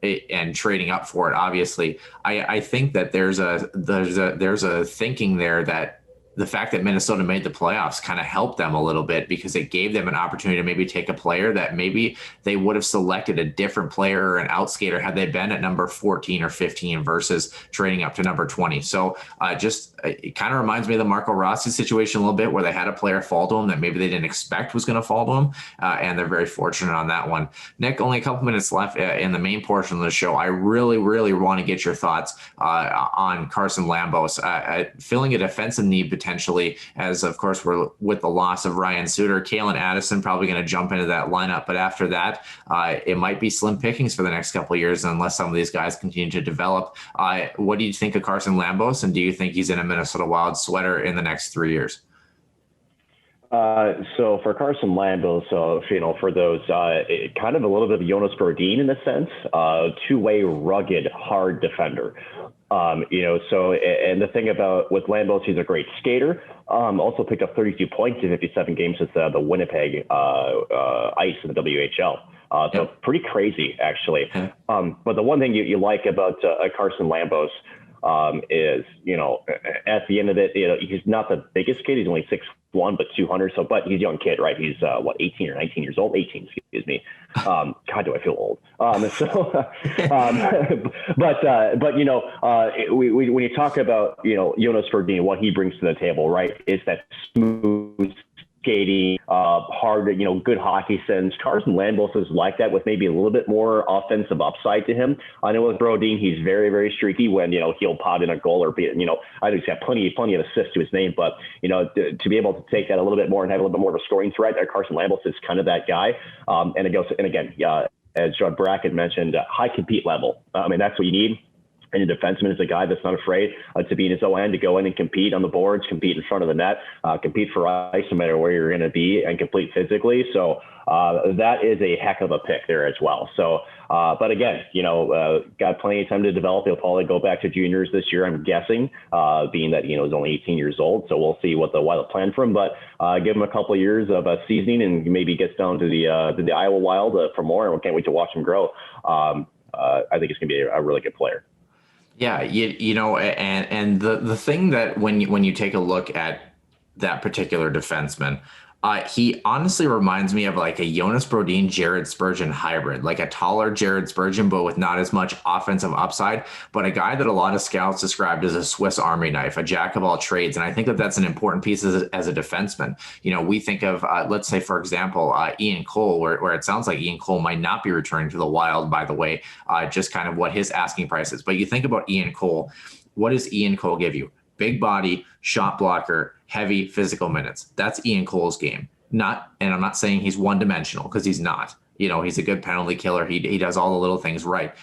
and trading up for it, obviously, I think that there's a thinking there that the fact that Minnesota made the playoffs kind of helped them a little bit, because it gave them an opportunity to maybe take a player that maybe they would have selected a different player or an outskater had they been at number 14 or 15 versus trading up to number 20. So it kind of reminds me of the Marco Rossi situation a little bit, where they had a player fall to them that maybe they didn't expect was going to fall to them, and they're very fortunate on that one. Nick, only a couple minutes left in the main portion of the show. I really, really want to get your thoughts on Carson Lambos filling a defensive need potentially, as of course we're with the loss of Ryan Suter. Kalen Addison probably going to jump into that lineup, but after that, it might be slim pickings for the next couple of years unless some of these guys continue to develop. What do you think of Carson Lambos, and do you think he's in a Minnesota Wild sweater in the next 3 years? So for Carson Lambos, for those, kind of a little bit of Jonas Brodin in a sense, two-way, rugged, hard defender. And the thing with Lambos, he's a great skater. Also picked up 32 points in 57 games with the Winnipeg Ice in the WHL. So pretty crazy, actually. But the one thing you like about Carson Lambos is, at the end of it, he's not the biggest kid. He's only 6'1", but 200. But he's a young kid, right? He's 18 or 19 years old. 18, excuse me. God, do I feel old? When you talk about Jonas Brodin, what he brings to the table, right, is that smooth skating, hard, good hockey sense. Carson Lambos is like that, with maybe a little bit more offensive upside to him. I know with Brodin, he's very, very streaky when, he'll pot in a goal or be, I know he's got plenty of assists to his name, but, to be able to take that a little bit more and have a little bit more of a scoring threat, Carson Lambos is kind of that guy. As John Brackett mentioned, high compete level. That's what you need. And a defenseman is a guy that's not afraid to be in his own end, to go in and compete on the boards, compete in front of the net, compete for ice no matter where you're going to be, and compete physically. So that is a heck of a pick there as well. So, but again, got plenty of time to develop. He'll probably go back to juniors this year, I'm guessing, being that, he's only 18 years old. So we'll see what the Wild plan for him. But give him a couple of years of seasoning, and maybe gets down to the Iowa Wild for more. And we can't wait to watch him grow. I think it's going to be a really good player. Yeah, you know, and the thing that when you take a look at that particular defenseman, he honestly reminds me of like a Jonas Brodin, Jared Spurgeon hybrid, like a taller Jared Spurgeon, but with not as much offensive upside, but a guy that a lot of scouts described as a Swiss Army knife, a jack of all trades. And I think that that's an important piece as a defenseman. You know, we think of, let's say, for example, Ian Cole, where it sounds like Ian Cole might not be returning to the Wild, by the way, just kind of what his asking price is. But you think about Ian Cole, what does Ian Cole give you? Big body, shot blocker, heavy physical minutes. That's Ian Cole's game. And I'm not saying he's one-dimensional, because he's not. You know, he's a good penalty killer. He does all the little things right.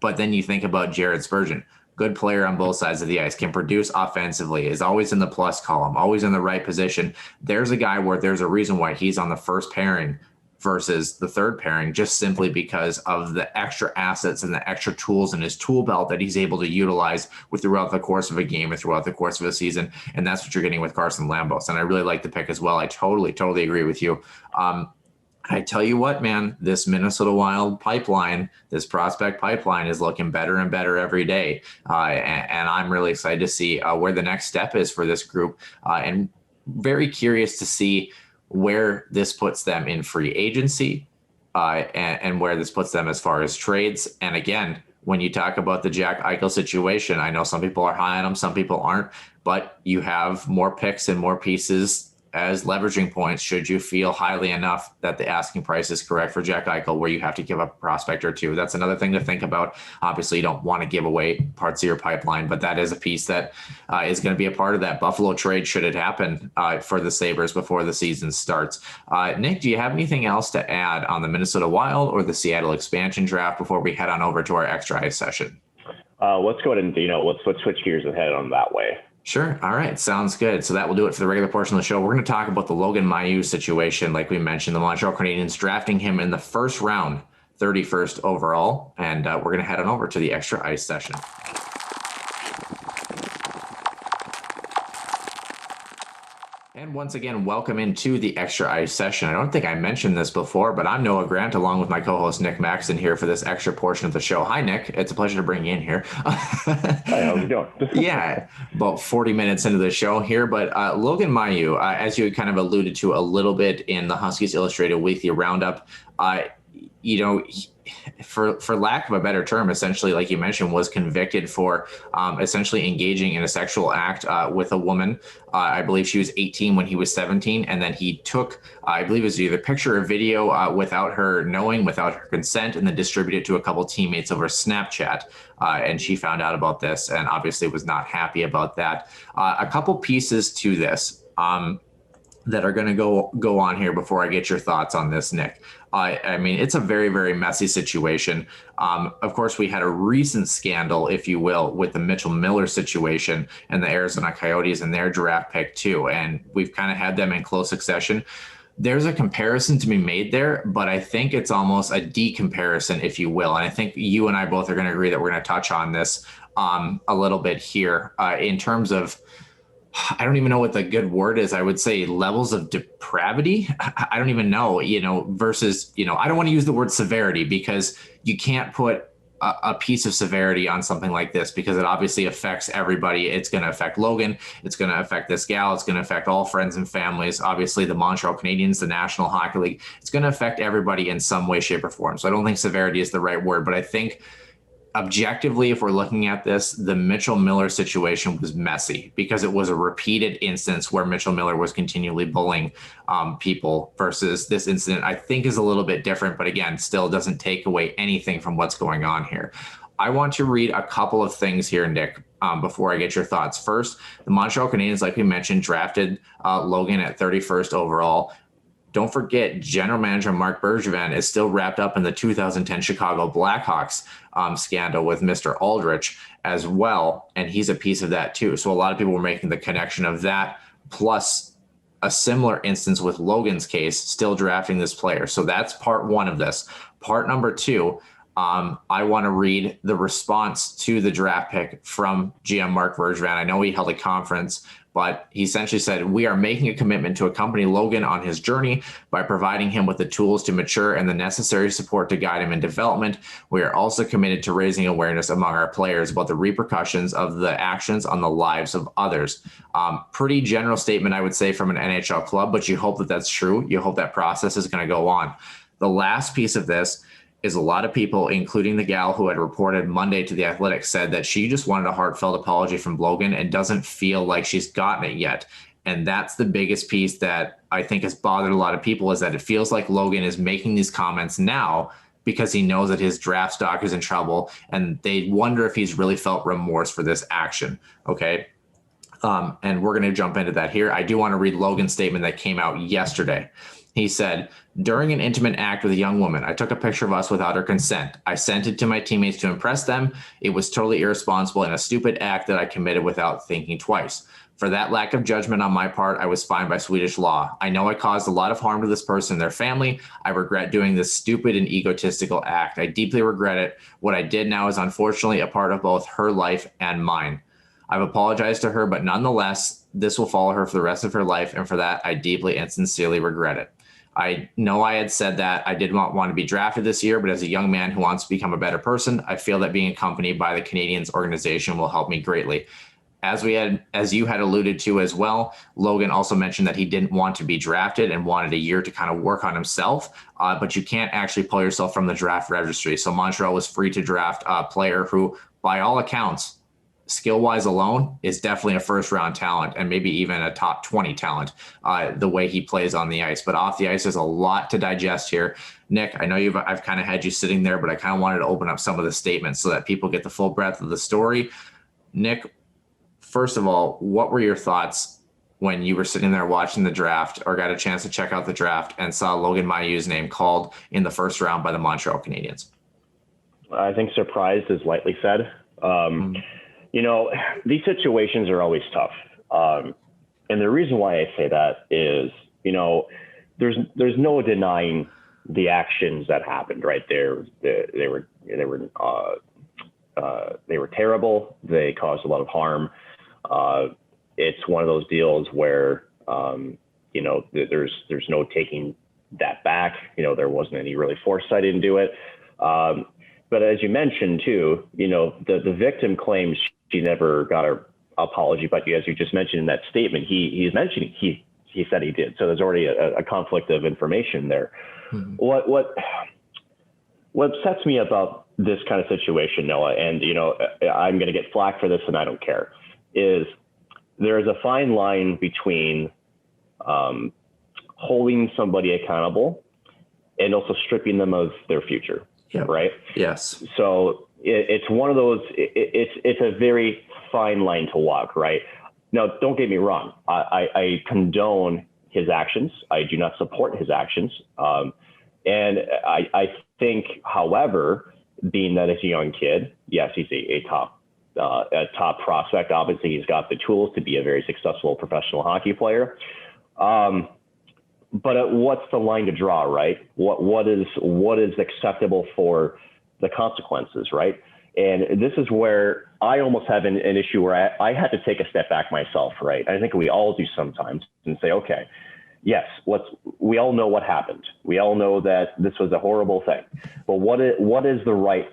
But then you think about Jared Spurgeon, good player on both sides of the ice, can produce offensively, is always in the plus column, always in the right position. There's a guy where there's a reason why he's on the first pairing versus the third pairing, just simply because of the extra assets and the extra tools in his tool belt that he's able to utilize throughout the course of a game and throughout the course of a season. And that's what you're getting with Carson Lambos. And I really like the pick as well. I totally agree with you. I tell you what, man, this Minnesota Wild pipeline, this prospect pipeline is looking better and better every day. And I'm really excited to see where the next step is for this group, and very curious to see where this puts them in free agency, and where this puts them as far as trades. And again, when you talk about the Jack Eichel situation, I know some people are high on him, some people aren't, but you have more picks and more pieces as leveraging points should you feel highly enough that the asking price is correct for Jack Eichel, where you have to give up a prospect or two. That's another thing to think about. Obviously, you don't want to give away parts of your pipeline, but that is a piece that is going to be a part of that Buffalo trade should it happen for the Sabres before the season starts. Nick, do you have anything else to add on the Minnesota Wild or the Seattle expansion draft before we head on over to our extra ice session? Let's go ahead and, let's switch gears and head on that way. Sure. All right. Sounds good. So that will do it for the regular portion of the show. We're going to talk about the Logan Mailloux situation. Like we mentioned, the Montreal Canadiens drafting him in the first round, 31st overall. And we're going to head on over to the extra ice session. And once again, welcome into the Extra Ice session. I don't think I mentioned this before, but I'm Noah Grant, along with my co-host Nick Maxton here for this extra portion of the show. Hi, Nick. It's a pleasure to bring you in here. Hi, how's it going? Yeah, about 40 minutes into the show here. But Logan Mailloux, as you kind of alluded to a little bit in the Huskies Illustrated Weekly Roundup, for lack of a better term, essentially, like you mentioned, was convicted for essentially engaging in a sexual act with a woman. I believe she was 18 when he was 17. And then he took, I believe it was either picture or video without her knowing, without her consent, and then distributed it to a couple teammates over Snapchat. And she found out about this and obviously was not happy about that. A couple pieces to this that are going to go on here before I get your thoughts on this, Nick. I mean, it's a very, very messy situation. Of course, we had a recent scandal, if you will, with the Mitchell Miller situation and the Arizona Coyotes and their draft pick too. And we've kind of had them in close succession. There's a comparison to be made there, but I think it's almost a decomparison, if you will. And I think you and I both are going to agree that we're going to touch on this a little bit here in terms of, I don't even know what the good word is. I would say levels of depravity. I don't even know, versus, I don't want to use the word severity, because you can't put a piece of severity on something like this, because it obviously affects everybody. It's going to affect Logan. It's going to affect this gal. It's going to affect all friends and families. Obviously the Montreal Canadiens, the National Hockey League. It's going to affect everybody in some way, shape, or form. So I don't think severity is the right word, but I think objectively, if we're looking at this, the Mitchell Miller situation was messy because it was a repeated instance where Mitchell Miller was continually bullying people, versus this incident I think is a little bit different, but again, still doesn't take away anything from what's going on here. I want to read a couple of things here, Nick, before I get your thoughts. First, the Montreal Canadiens, like we mentioned, drafted Logan at 31st overall. Don't forget, general manager Marc Bergevin is still wrapped up in the 2010 Chicago Blackhawks scandal with Mr. Aldrich as well, and he's a piece of that too. So a lot of people were making the connection of that, plus a similar instance with Logan's case, still drafting this player. So that's part one of this. Part number two, I want to read the response to the draft pick from GM Marc Bergevin. I know he held a conference, But he essentially said, we are making a commitment to accompany Logan on his journey by providing him with the tools to mature and the necessary support to guide him in development. We are also committed to raising awareness among our players about the repercussions of the actions on the lives of others. Pretty general statement, I would say, from an NHL club, but you hope that that's true. You hope that process is going to go on. The last piece of this is a lot of people, including the gal who had reported Monday to The Athletic, said that she just wanted a heartfelt apology from Logan and doesn't feel like she's gotten it yet. And that's the biggest piece that I think has bothered a lot of people, is that it feels like Logan is making these comments now because he knows that his draft stock is in trouble, and they wonder if he's really felt remorse for this action. Okay. And we're going to jump into that here. I do want to read Logan's statement that came out yesterday. He said, during an intimate act with a young woman, I took a picture of us without her consent. I sent it to my teammates to impress them. It was totally irresponsible and a stupid act that I committed without thinking twice. For that lack of judgment on my part, I was fined by Swedish law. I know I caused a lot of harm to this person and their family. I regret doing this stupid and egotistical act. I deeply regret it. What I did now is unfortunately a part of both her life and mine. I've apologized to her, but nonetheless, this will follow her for the rest of her life, and for that, I deeply and sincerely regret it. I know I had said that I did not want to be drafted this year, but as a young man who wants to become a better person, I feel that being accompanied by the Canadiens organization will help me greatly. As you had alluded to as well, Logan also mentioned that he didn't want to be drafted and wanted a year to kind of work on himself, but you can't actually pull yourself from the draft registry. So Montreal was free to draft a player who, by all accounts, skill-wise alone, is definitely a first-round talent and maybe even a top 20 talent, the way he plays on the ice. But off the ice, there's a lot to digest here. Nick, I know I've kind of had you sitting there, but I kind of wanted to open up some of the statements so that people get the full breadth of the story. Nick, first of all, what were your thoughts when you were sitting there watching the draft, or got a chance to check out the draft and saw Logan Mailloux's name called in the first round by the Montreal Canadiens? I think surprised is lightly said. You know, these situations are always tough. And the reason why I say that is, you know, there's no denying the actions that happened right there. They were terrible. They caused a lot of harm. It's one of those deals where, you know, there's no taking that back. You know, there wasn't any really foresight into it. But as you mentioned too, you know, the victim claims she never got her apology, but as you just mentioned in that statement, he's mentioning he said he did. So there's already a conflict of information there. Mm-hmm. What upsets me about this kind of situation, Noah, and you know, I'm going to get flack for this, and I don't care, is there is a fine line between holding somebody accountable and also stripping them of their future. Yep. Right. Yes. So it's one of those, it's a very fine line to walk. Right. Now, don't get me wrong. I condone his actions. I do not support his actions. And I think, however, being that as a young kid, yes, he's a top prospect. Obviously, he's got the tools to be a very successful professional hockey player. But what's the line to draw, right? What is acceptable for the consequences, right? And this is where I almost have an issue where I had to take a step back myself, right? I think we all do sometimes, and say, okay, yes, we all know what happened. We all know that this was a horrible thing, but what is the right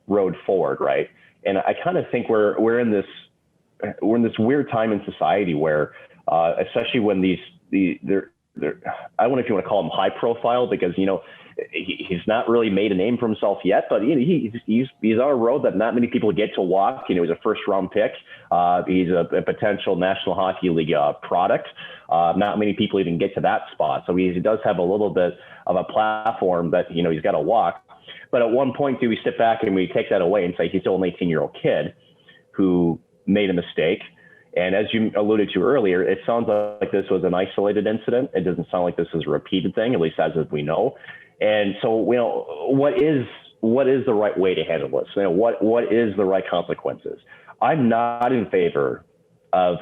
road forward, right? And I kind of think we're in this weird time in society where, especially when I don't know if you want to call him high profile, because, you know, he's not really made a name for himself yet, but you know, he's on a road that not many people get to walk. You know, he's a first round pick. He's a potential National Hockey League product. Not many people even get to that spot. So he does have a little bit of a platform that, you know, he's got to walk. But at one point, do we step back and we take that away and say he's still an 18-year-old kid who made a mistake? And as you alluded to earlier, it sounds like this was an isolated incident. It doesn't sound like this is a repeated thing, at least as we know. And so, you know, what is the right way to handle this? You know, what is the right consequences? I'm not in favor of,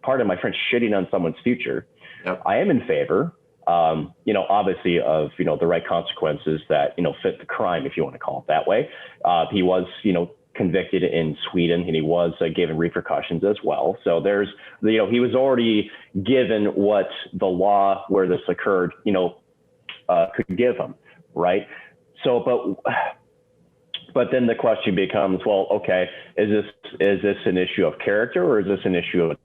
pardon my French, shitting on someone's future. Yep. I am in favor, you know, obviously of, you know, the right consequences that, you know, fit the crime, if you want to call it that way. He was, you know, convicted in Sweden, and he was given repercussions as well. So there's, he was already given what the law where this occurred, could give him, right? So, but then the question becomes, well, okay, is this an issue of character, or is this an issue of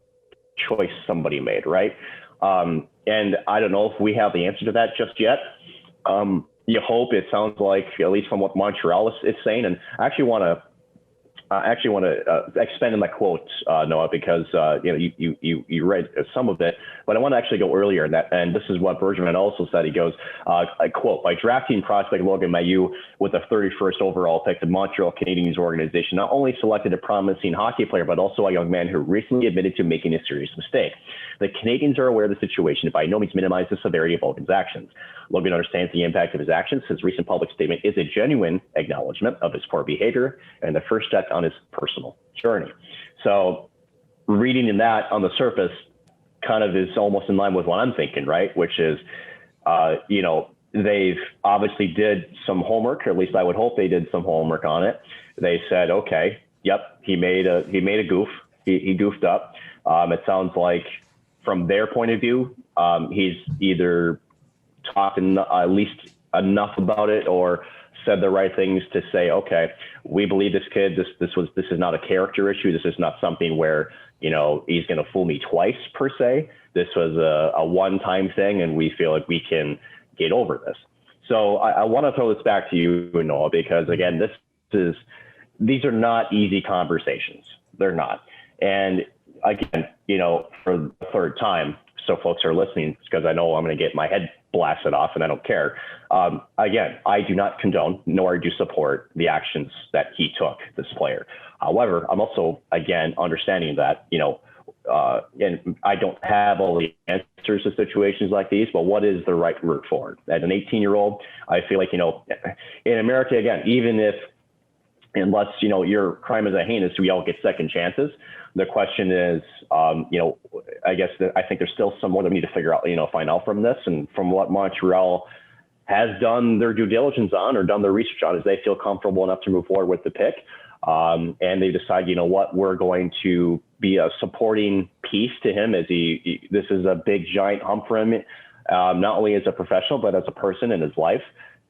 choice somebody made, right? And I don't know if we have the answer to that just yet. You hope. It sounds like, at least from what Montreal is saying, and I actually want to expand on that quote, Noah, because you read some of it, but I want to actually go earlier in that. And this is what Bergman also said. He goes, I quote, "By drafting prospect Logan Mailloux with the 31st overall pick, the Montreal Canadiens organization not only selected a promising hockey player, but also a young man who recently admitted to making a serious mistake. The Canadiens are aware of the situation and by no means minimize the severity of Logan's actions. Logan understands the impact of his actions. His recent public statement is a genuine acknowledgement of his poor behavior and the first step on his personal journey." So reading in that on the surface kind of is almost in line with what I'm thinking, right? Which is, they've obviously did some homework, or at least I would hope they did some homework on it. They said, okay, yep, he made a goof. He goofed up. It sounds like from their point of view, he's either talked at least enough about it or said the right things to say, okay, we believe this kid, this is not a character issue. This is not something where, he's going to fool me twice per se. This was a one-time thing, and we feel like we can get over this. So I want to throw this back to you, Noah, because again, these are not easy conversations. They're not. And again, for the third time, so folks are listening, because I know I'm going to get my head blasted off and I don't care. Again, I do not condone nor do support the actions that he took, this player. However, I'm also, again, understanding that, and I don't have all the answers to situations like these, but what is the right route forward? As an 18-year-old, I feel like, in America, again, even if, unless, your crime is a heinous, we all get second chances. The question is, I guess I think there's still some more that we need to figure out, find out from this. And from what Montreal has done their due diligence on or done their research on, is they feel comfortable enough to move forward with the pick. And they decide, we're going to be a supporting piece to him as this is a big, giant hump for him, not only as a professional, but as a person in his life.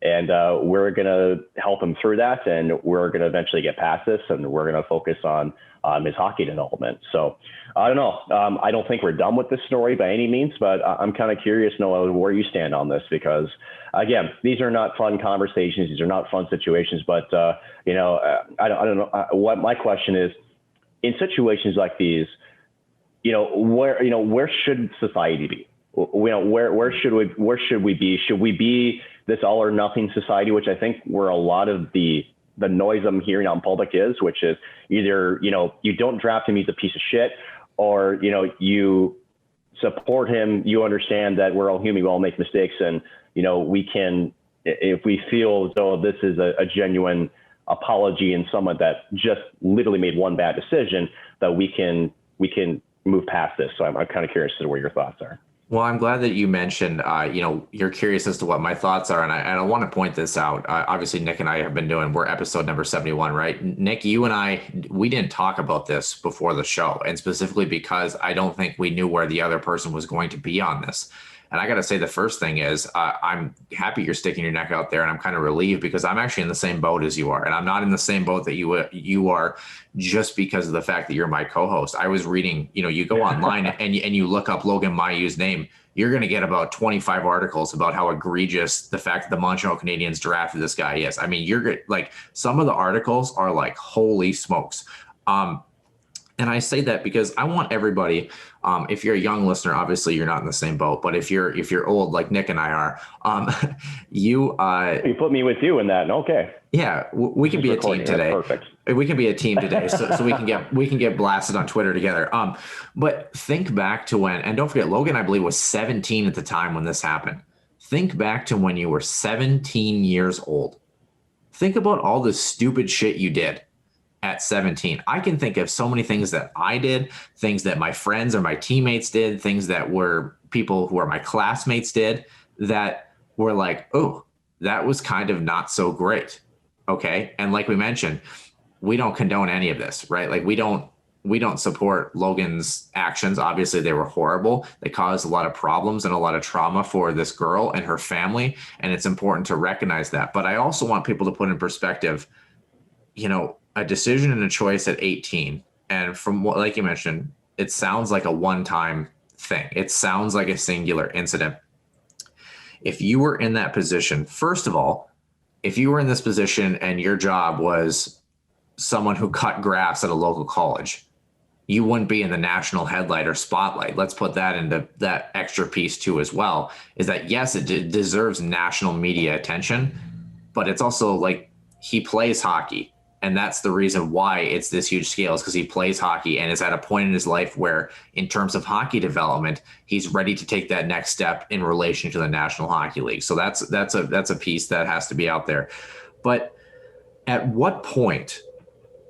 And we're going to help him through that. And we're going to eventually get past this, and we're going to focus on his hockey development. So I don't know. I don't think we're done with this story by any means, but I'm kind of curious, Noah, where you stand on this, because again, these are not fun conversations. These are not fun situations, but I don't know what my question is in situations like these, where should society be? Where should we be? Should we be this all or nothing society, which I think where a lot of the noise I'm hearing out in public is, which is either, you don't draft him, he's a piece of shit, or, you support him, you understand that we're all human, we all make mistakes, and, we can, if we feel as though this is a genuine apology and someone that just literally made one bad decision, that we can move past this. So I'm kind of curious as to where your thoughts are. Well, I'm glad that you mentioned, you're curious as to what my thoughts are. And I want to point this out. Obviously, Nick and I have been we're episode number 71, right? Nick, you and we didn't talk about this before the show, and specifically because I don't think we knew where the other person was going to be on this. And I got to say, the first thing is I'm happy you're sticking your neck out there, and I'm kind of relieved because I'm actually in the same boat as you are. And I'm not in the same boat that you are just because of the fact that you're my co-host. I was reading, you go online and you look up Logan Mailloux's name, you're going to get about 25 articles about how egregious the fact that the Montreal Canadiens drafted this guy is. I mean, you're like, some of the articles are like, holy smokes. And I say that because I want everybody, if you're a young listener, obviously you're not in the same boat, but if you're old, like Nick and I are, you put me with you in that. Okay. Yeah. We can be a team today. Perfect. We can be a team today. So we can get blasted on Twitter together. But think back to when, and don't forget, Logan, I believe, was 17 at the time when this happened. Think back to when you were 17 years old. Think about all the stupid shit you did at 17. I can think of so many things that I did, things that my friends or my teammates did, things that were people who are my classmates did that were like, oh, that was kind of not so great. Okay. And like we mentioned, we don't condone any of this, right? Like we don't support Logan's actions. Obviously, they were horrible. They caused a lot of problems and a lot of trauma for this girl and her family. And it's important to recognize that. But I also want people to put in perspective, a decision and a choice at 18. And from what, like you mentioned, it sounds like a one-time thing. It sounds like a singular incident. If you were in that position, first of all, if you were in this position and your job was someone who cut grass at a local college, you wouldn't be in the national headlight or spotlight. Let's put that into that extra piece too as well, is that yes, it deserves national media attention, but it's also like he plays hockey. And that's the reason why it's this huge scale, is because he plays hockey and is at a point in his life where, in terms of hockey development, he's ready to take that next step in relation to the National Hockey League. So that's a piece that has to be out there. But at what point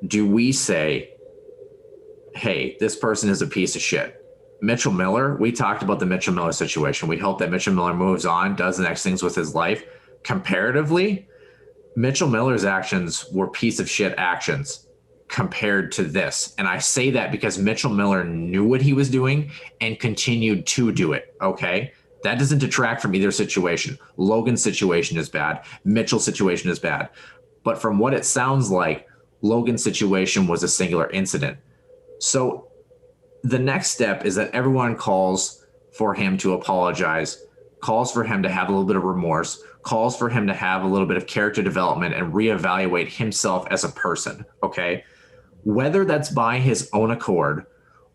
do we say, hey, this person is a piece of shit? Mitchell Miller, we talked about the Mitchell Miller situation. We hope that Mitchell Miller moves on, does the next things with his life. Comparatively, Mitchell Miller's actions were piece of shit actions compared to this. And I say that because Mitchell Miller knew what he was doing and continued to do it. Okay. That doesn't detract from either situation. Logan's situation is bad. Mitchell's situation is bad. But from what it sounds like, Logan's situation was a singular incident. So the next step is that everyone calls for him to apologize, calls for him to have a little bit of remorse, calls for him to have a little bit of character development and reevaluate himself as a person, okay? Whether that's by his own accord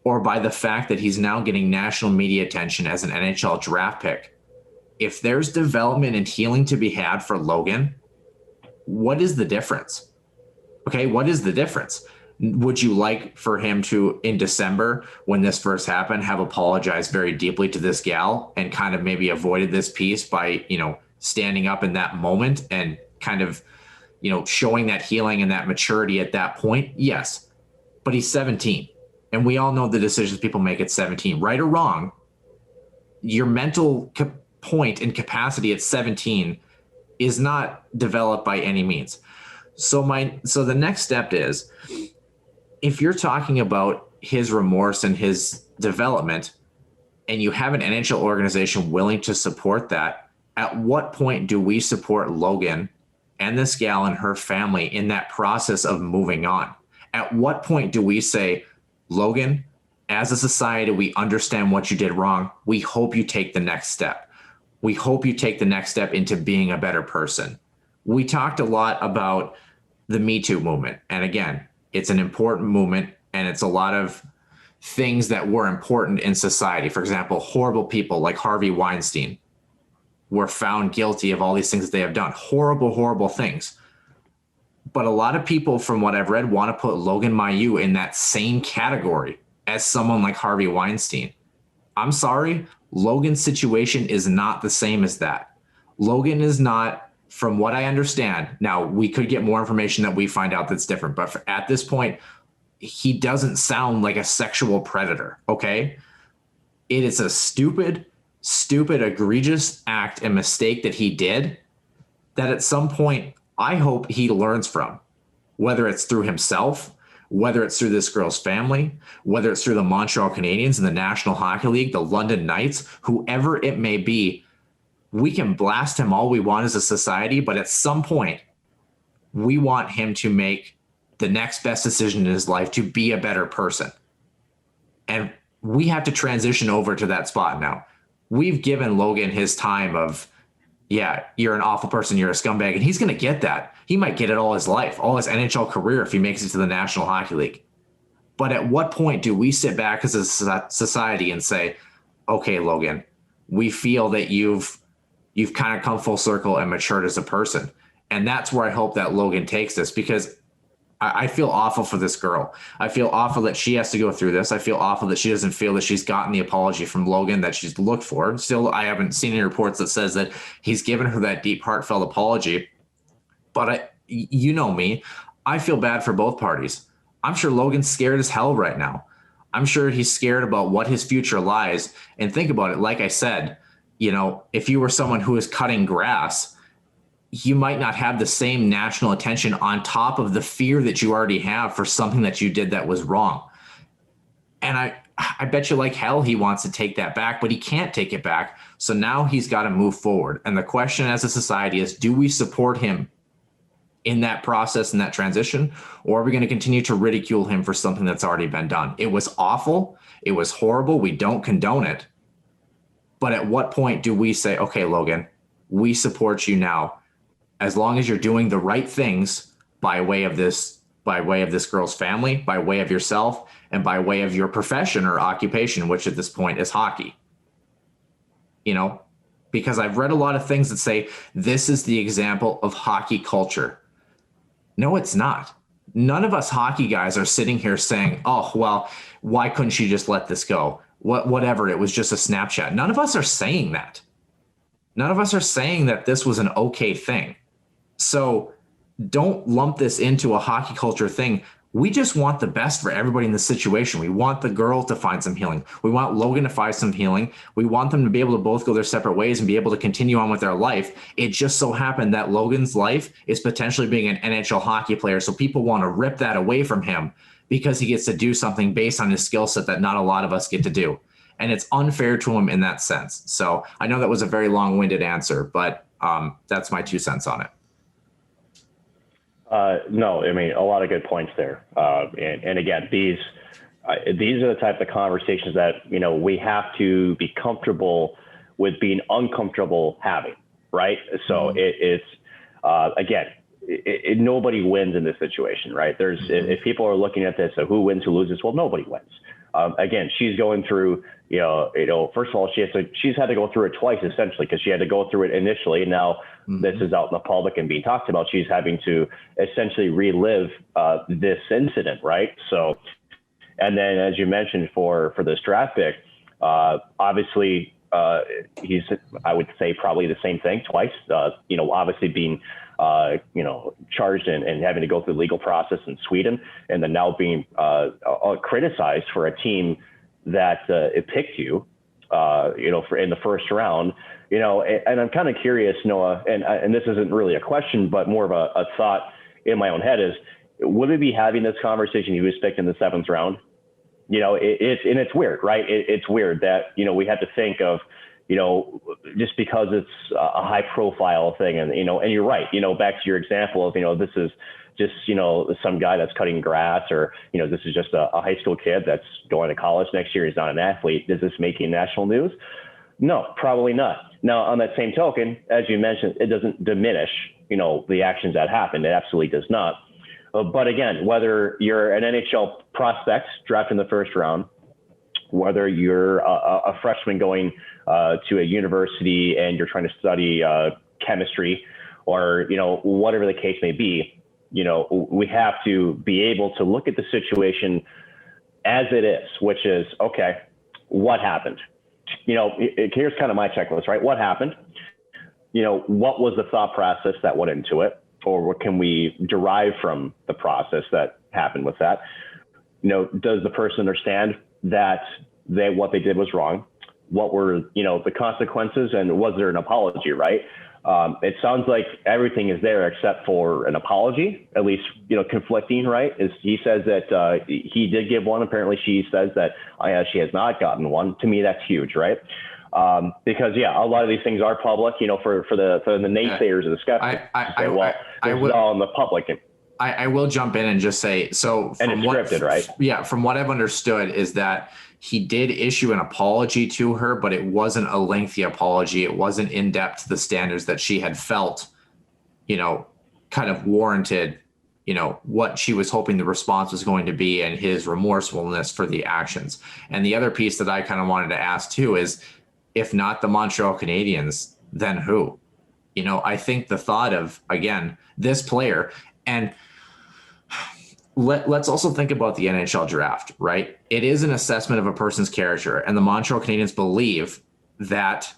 or by the fact that he's now getting national media attention as an NHL draft pick, if there's development and healing to be had for Logan, what is the difference? Okay, what is the difference? Would you like for him to, in December, when this first happened, have apologized very deeply to this gal and kind of maybe avoided this piece by, standing up in that moment and kind of, showing that healing and that maturity at that point? Yes. But he's 17. And we all know the decisions people make at 17, right or wrong. Your mental point and capacity at 17 is not developed by any means. So the next step is, if you're talking about his remorse and his development, and you have an NHL organization willing to support that, at what point do we support Logan and this gal and her family in that process of moving on? At what point do we say, Logan, as a society, we understand what you did wrong. We hope you take the next step. We hope you take the next step into being a better person. We talked a lot about the Me Too movement. And again, it's an important movement, and it's a lot of things that were important in society. For example, horrible people like Harvey Weinstein were found guilty of all these things that they have done. Horrible, horrible things. But a lot of people, from what I've read, want to put Logan Mailloux in that same category as someone like Harvey Weinstein. I'm sorry, Logan's situation is not the same as that. Logan is not, from what I understand, now we could get more information that we find out that's different, but at this point, he doesn't sound like a sexual predator, okay? It is a stupid, egregious act and mistake that he did that at some point I hope he learns from, whether it's through himself, whether it's through this girl's family, whether it's through the Montreal Canadiens and the National Hockey League, the London Knights, whoever it may be. We can blast him all we want as a society, but at some point we want him to make the next best decision in his life to be a better person. And we have to transition over to that spot now. We've given Logan his time of, yeah, you're an awful person, you're a scumbag, and he's going to get that. He might get it all his life, all his NHL career if he makes it to the National Hockey League. But at what point do we sit back as a society and say, okay, Logan, we feel that you've kind of come full circle and matured as a person. And that's where I hope that Logan takes this, because I feel awful for this girl. I feel awful that she has to go through this. I feel awful that she doesn't feel that she's gotten the apology from Logan that she's looked for. Still, I haven't seen any reports that says that he's given her that deep, heartfelt apology. But you know me, I feel bad for both parties. I'm sure Logan's scared as hell right now. I'm sure he's scared about what his future lies. And think about it. Like I said, if you were someone who is cutting grass, you might not have the same national attention on top of the fear that you already have for something that you did that was wrong. And I bet you like hell he wants to take that back, but he can't take it back. So now he's got to move forward. And the question as a society is, do we support him in that process, in that transition, or are we going to continue to ridicule him for something that's already been done? It was awful. It was horrible. We don't condone it. But at what point do we say, okay, Logan, we support you now, as long as you're doing the right things by way of this girl's family, by way of yourself, and by way of your profession or occupation, which at this point is hockey. Because I've read a lot of things that say this is the example of hockey culture. No, it's not. None of us hockey guys are sitting here saying, oh, well, why couldn't she just let this go? Whatever, it was just a Snapchat. None of us are saying that. None of us are saying that this was an okay thing. So don't lump this into a hockey culture thing. We just want the best for everybody in this situation. We want the girl to find some healing. We want Logan to find some healing. We want them to be able to both go their separate ways and be able to continue on with their life. It just so happened that Logan's life is potentially being an NHL hockey player. So people want to rip that away from him because he gets to do something based on his skill set that not a lot of us get to do. And it's unfair to him in that sense. So I know that was a very long-winded answer, but that's my 2 cents on it. No, I mean, a lot of good points there. And again, these are the type of conversations that, we have to be comfortable with being uncomfortable having, right? So it's nobody wins in this situation, right? If people are looking at this, so who wins, who loses? Well, nobody wins. Again, she's going through, first of all, she's had to go through it twice, essentially, because she had to go through it initially. And now this is out in the public and being talked about. She's having to essentially relive this incident, right? So, and then as you mentioned for this draft pick, obviously he's, I would say, probably the same thing twice, obviously being charged and having to go through the legal process in Sweden, and then now being criticized for a team that it picked you, for in the first round, and I'm kind of curious, Noah, and this isn't really a question, but more of a thought in my own head is, would we be having this conversation? He was picked in the 7th round. It's weird, right? It's weird that, we have to think of, just because it's a high profile thing. And, and you're right, back to your example of, this is just, some guy that's cutting grass, or, this is just a high school kid that's going to college next year. He's not an athlete. Is this making national news? No, probably not. Now, on that same token, as you mentioned, it doesn't diminish, the actions that happened. It absolutely does not. But again, whether you're an NHL prospect drafted in the 1st round, whether you're a freshman going to a university and you're trying to study chemistry, or, whatever the case may be, we have to be able to look at the situation as it is, which is, okay, what happened? Here's kind of my checklist, right? What happened? What was the thought process that went into it? Or what can we derive from the process that happened with that? Does the person understand that what they did was wrong? What were, the consequences, and was there an apology, right? It sounds like everything is there except for an apology, at least, conflicting, right? He says that he did give one. Apparently she says that she has not gotten one. To me, that's huge, right? Because a lot of these things are public, for the naysayers of the skeptics. This is all in the public. I will jump in and just say, so and it's scripted, right? Yeah. From what I've understood is that he did issue an apology to her, but it wasn't a lengthy apology. It wasn't in depth to the standards that she had felt, kind of warranted, what she was hoping the response was going to be, and his remorsefulness for the actions. And the other piece that I kind of wanted to ask too is, if not the Montreal Canadiens, then who? I think the thought of, again, this player, and let's also think about the NHL draft, right? It is an assessment of a person's character, and the Montreal Canadiens believe that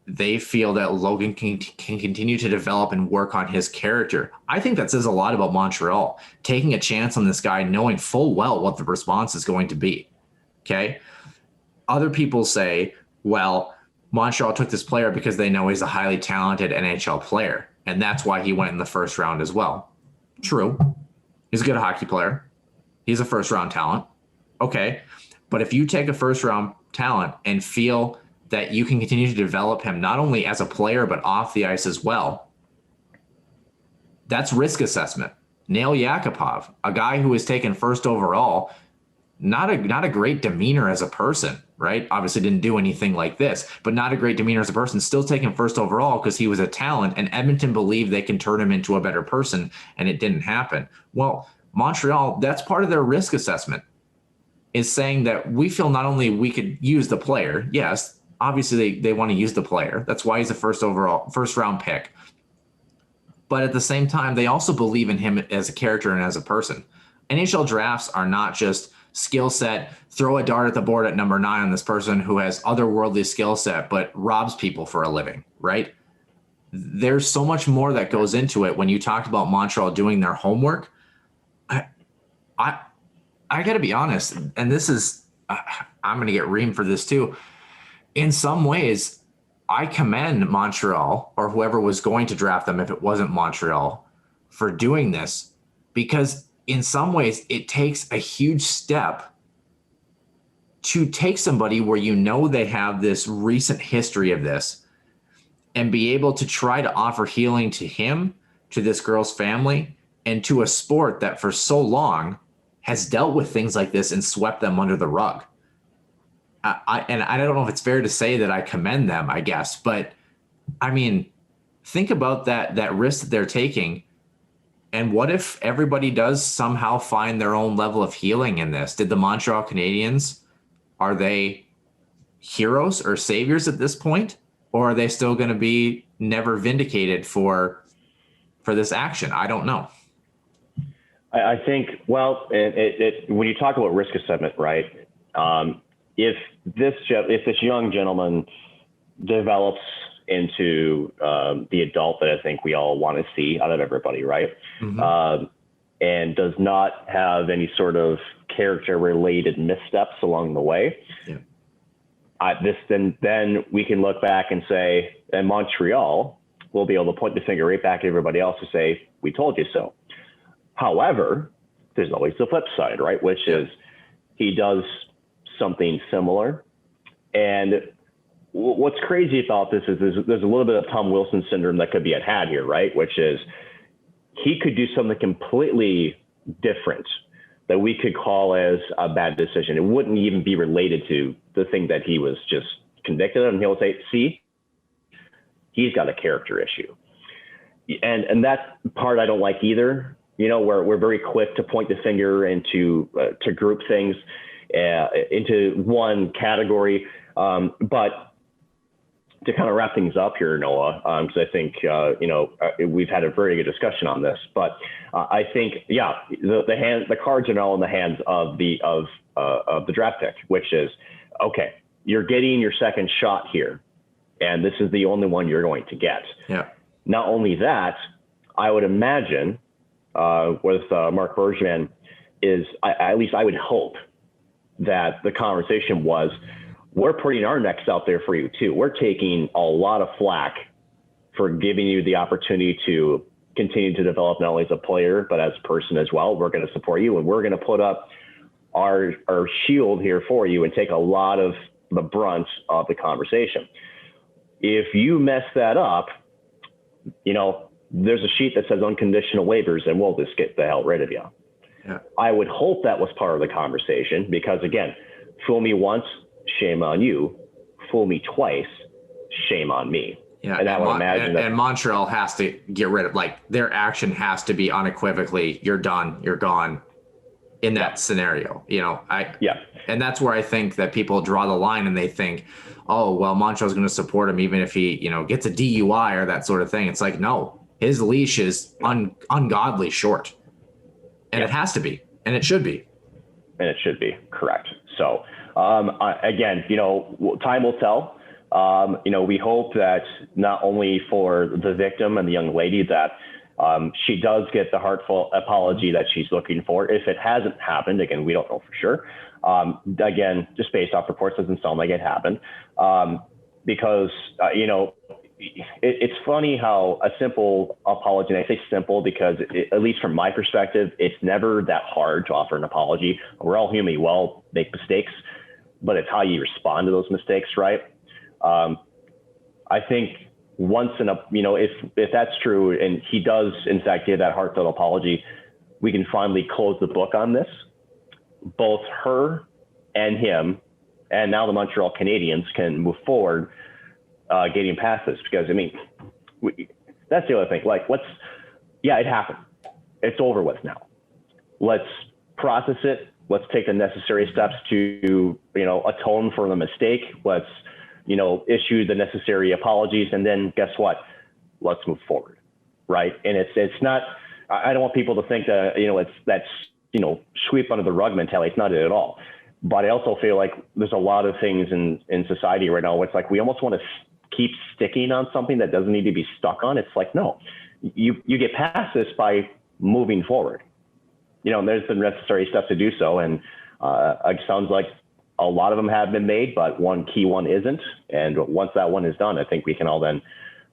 they feel that Logan can continue to develop and work on his character. I think that says a lot about Montreal, taking a chance on this guy, knowing full well what the response is going to be. Okay. Other people say, well, Montreal took this player because they know he's a highly talented NHL player. And that's why he went in the first round as well. True. He's a good hockey player. He's a first round talent. Okay. But if you take a first round talent and feel that you can continue to develop him not only as a player, but off the ice as well, that's risk assessment. Nail Yakupov, a guy who was taken first overall, not a great demeanor as a person, right? Obviously didn't do anything like this, but not a great demeanor as a person, still taken first overall because he was a talent, and Edmonton believed they can turn him into a better person, and it didn't happen. Well, Montreal, that's part of their risk assessment, is saying that we feel not only we could use the player, yes, obviously they want to use the player. That's why he's a first round pick. But at the same time, they also believe in him as a character and as a person. NHL drafts are not just skill set, throw a dart at the board at number 9 on this person who has otherworldly skill set, but robs people for a living, right? There's so much more that goes into it. When you talked about Montreal doing their homework, I got to be honest, and this is, I'm going to get reamed for this too. In some ways, I commend Montreal, or whoever was going to draft them if it wasn't Montreal, for doing this, because in some ways it takes a huge step to take somebody where you know they have this recent history of this and be able to try to offer healing to him, to this girl's family, and to a sport that for so long has dealt with things like this and swept them under the rug. I don't know if it's fair to say that I commend them, I guess, but I mean, think about that risk that they're taking. And what if everybody does somehow find their own level of healing in this? Did the Montreal Canadiens, are they heroes or saviors at this point? Or are they still going to be never vindicated for this action? I don't know. I think, well, when you talk about risk assessment, right? If this young gentleman develops into the adult that I think we all want to see out of everybody, right? Mm-hmm. And does not have any sort of character-related missteps along the way, yeah. Then we can look back and say, and Montreal will be able to point the finger right back at everybody else to say, we told you so. However, there's always the flip side, right? Which is he does something similar. And what's crazy about this is there's a little bit of Tom Wilson syndrome that could be had here, right? Which is he could do something completely different that we could call as a bad decision. It wouldn't even be related to the thing that he was just convicted of. And he'll say, see, he's got a character issue. And that part I don't like either. You know, we're very quick to point the finger and to group things into one category. But to kind of wrap things up here, Noah, because I think, we've had a very good discussion on this, but I think, the cards are now in the hands of the draft pick, which is, okay, you're getting your second shot here, and this is the only one you're going to get. Yeah. Not only that, I would imagine with Marc Bergevin is, at least I would hope that the conversation was, we're putting our necks out there for you too. We're taking a lot of flack for giving you the opportunity to continue to develop not only as a player, but as a person as well. We're going to support you, and we're going to put up our shield here for you and take a lot of the brunt of the conversation. If you mess that up, there's a sheet that says unconditional waivers, and we'll just get the hell rid of you. Yeah. I would hope that was part of the conversation because, again, fool me once, shame on you. Fool me twice, shame on me. Yeah, and I would imagine that. And Montreal has to get rid of, their action has to be unequivocally, you're done, you're gone in that scenario. And that's where I think that people draw the line and they think, oh, well, Montreal's going to support him even if he, gets a DUI or that sort of thing. It's like, no, his leash is ungodly short. And it has to be, and it should be. And it should be, correct. So, again, time will tell. We hope that not only for the victim and the young lady that she does get the heartfelt apology that she's looking for. If it hasn't happened, again, we don't know for sure. Again, just based off reports, doesn't sound like it happened. Because, it's funny how a simple apology, and I say simple because at least from my perspective, it's never that hard to offer an apology. We're all human. We all make mistakes, but it's how you respond to those mistakes, right? I think once in a, if that's true and he does in fact give that heartfelt apology, we can finally close the book on this. Both her and him, and now the Montreal Canadiens can move forward getting past this, because that's the other thing. Like, it happened. It's over with now. Let's process it. Let's take the necessary steps to, atone for the mistake. Let's, issue the necessary apologies, and then guess what? Let's move forward, right? And it's not. I don't want people to think that that's sweep under the rug mentality. It's not it at all. But I also feel like there's a lot of things in society right now where it's like we almost want to keep sticking on something that doesn't need to be stuck on. It's like, no, you get past this by moving forward. There's been necessary steps to do so, and it sounds like a lot of them have been made, but one key one isn't. And once that one is done, I think we can all then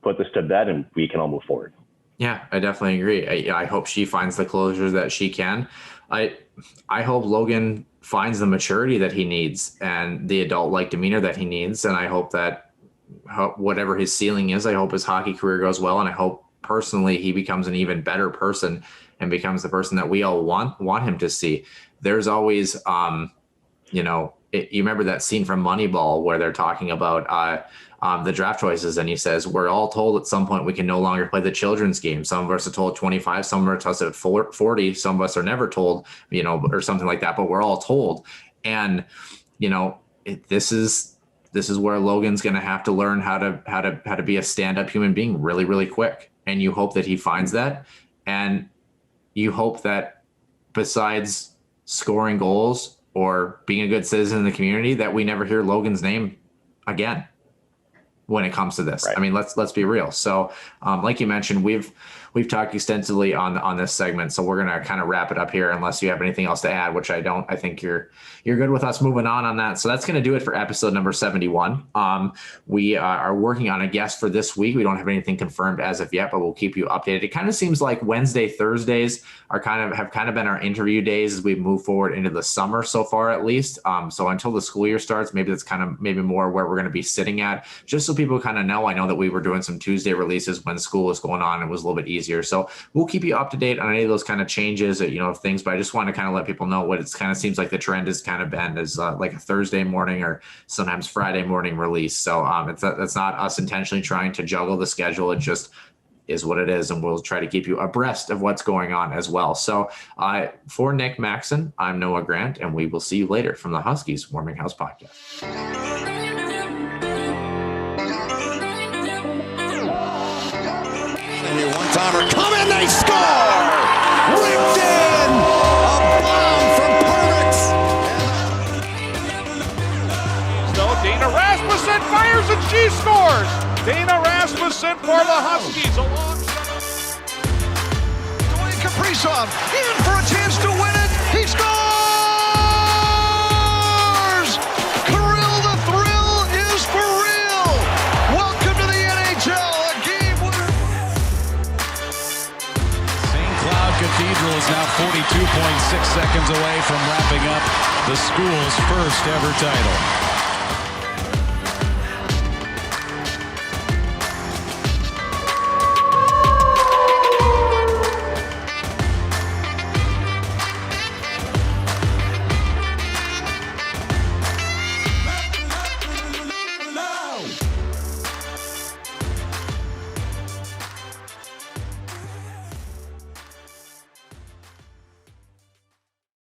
put this to bed and we can all move forward. Yeah, I definitely agree. I hope she finds the closure that she can. I hope Logan finds the maturity that he needs and the adult-like demeanor that he needs. And I hope that whatever his ceiling is, I hope his hockey career goes well. And I hope personally he becomes an even better person and becomes the person that we all want him to see. There's always, you remember that scene from Moneyball where they're talking about the draft choices, and he says, we're all told at some point we can no longer play the children's game. Some of us are told 25, some of us at 40, some of us are never told, or something like that, but we're all told. And, this is where Logan's going to have to learn how to be a stand-up human being really, really quick. And you hope that he finds that. And you hope that besides scoring goals or being a good citizen in the community, that we never hear Logan's name again when it comes to this. Right. I mean, let's be real. So like you mentioned, we've talked extensively on this segment, so we're going to kind of wrap it up here unless you have anything else to add, which I don't. I think you're good with us moving on that. So that's going to do it for episode number 71. We are working on a guest for this week. We don't have anything confirmed as of yet, but we'll keep you updated. It kind of seems like Wednesday, Thursdays have been our interview days as we move forward into the summer so far, at least. So until the school year starts, maybe that's maybe more where we're going to be sitting at, just so people kind of know. I know that we were doing some Tuesday releases when school was going on. It was a little bit easier. So we'll keep you up to date on any of those kind of changes, of things, but I just want to kind of let people know what it kind of seems like the trend has kind of been is like a Thursday morning or sometimes Friday morning release. So that's not us intentionally trying to juggle the schedule. It just is what it is. And we'll try to keep you abreast of what's going on as well. So for Nick Maxon, I'm Noah Grant, and we will see you later from the Huskies Warming House Podcast. And your one-timer coming, they score! Ripped in! A bomb from Pervix! So Dana Rasmussen fires and she scores! Dana Rasmussen for the Huskies. Dwayne Kaprizov in for a chance to win it. He scores! Kirill the Thrill is for real! Welcome to the NHL, a game winner. St. Cloud Cathedral is now 42.6 seconds away from wrapping up the school's first ever title.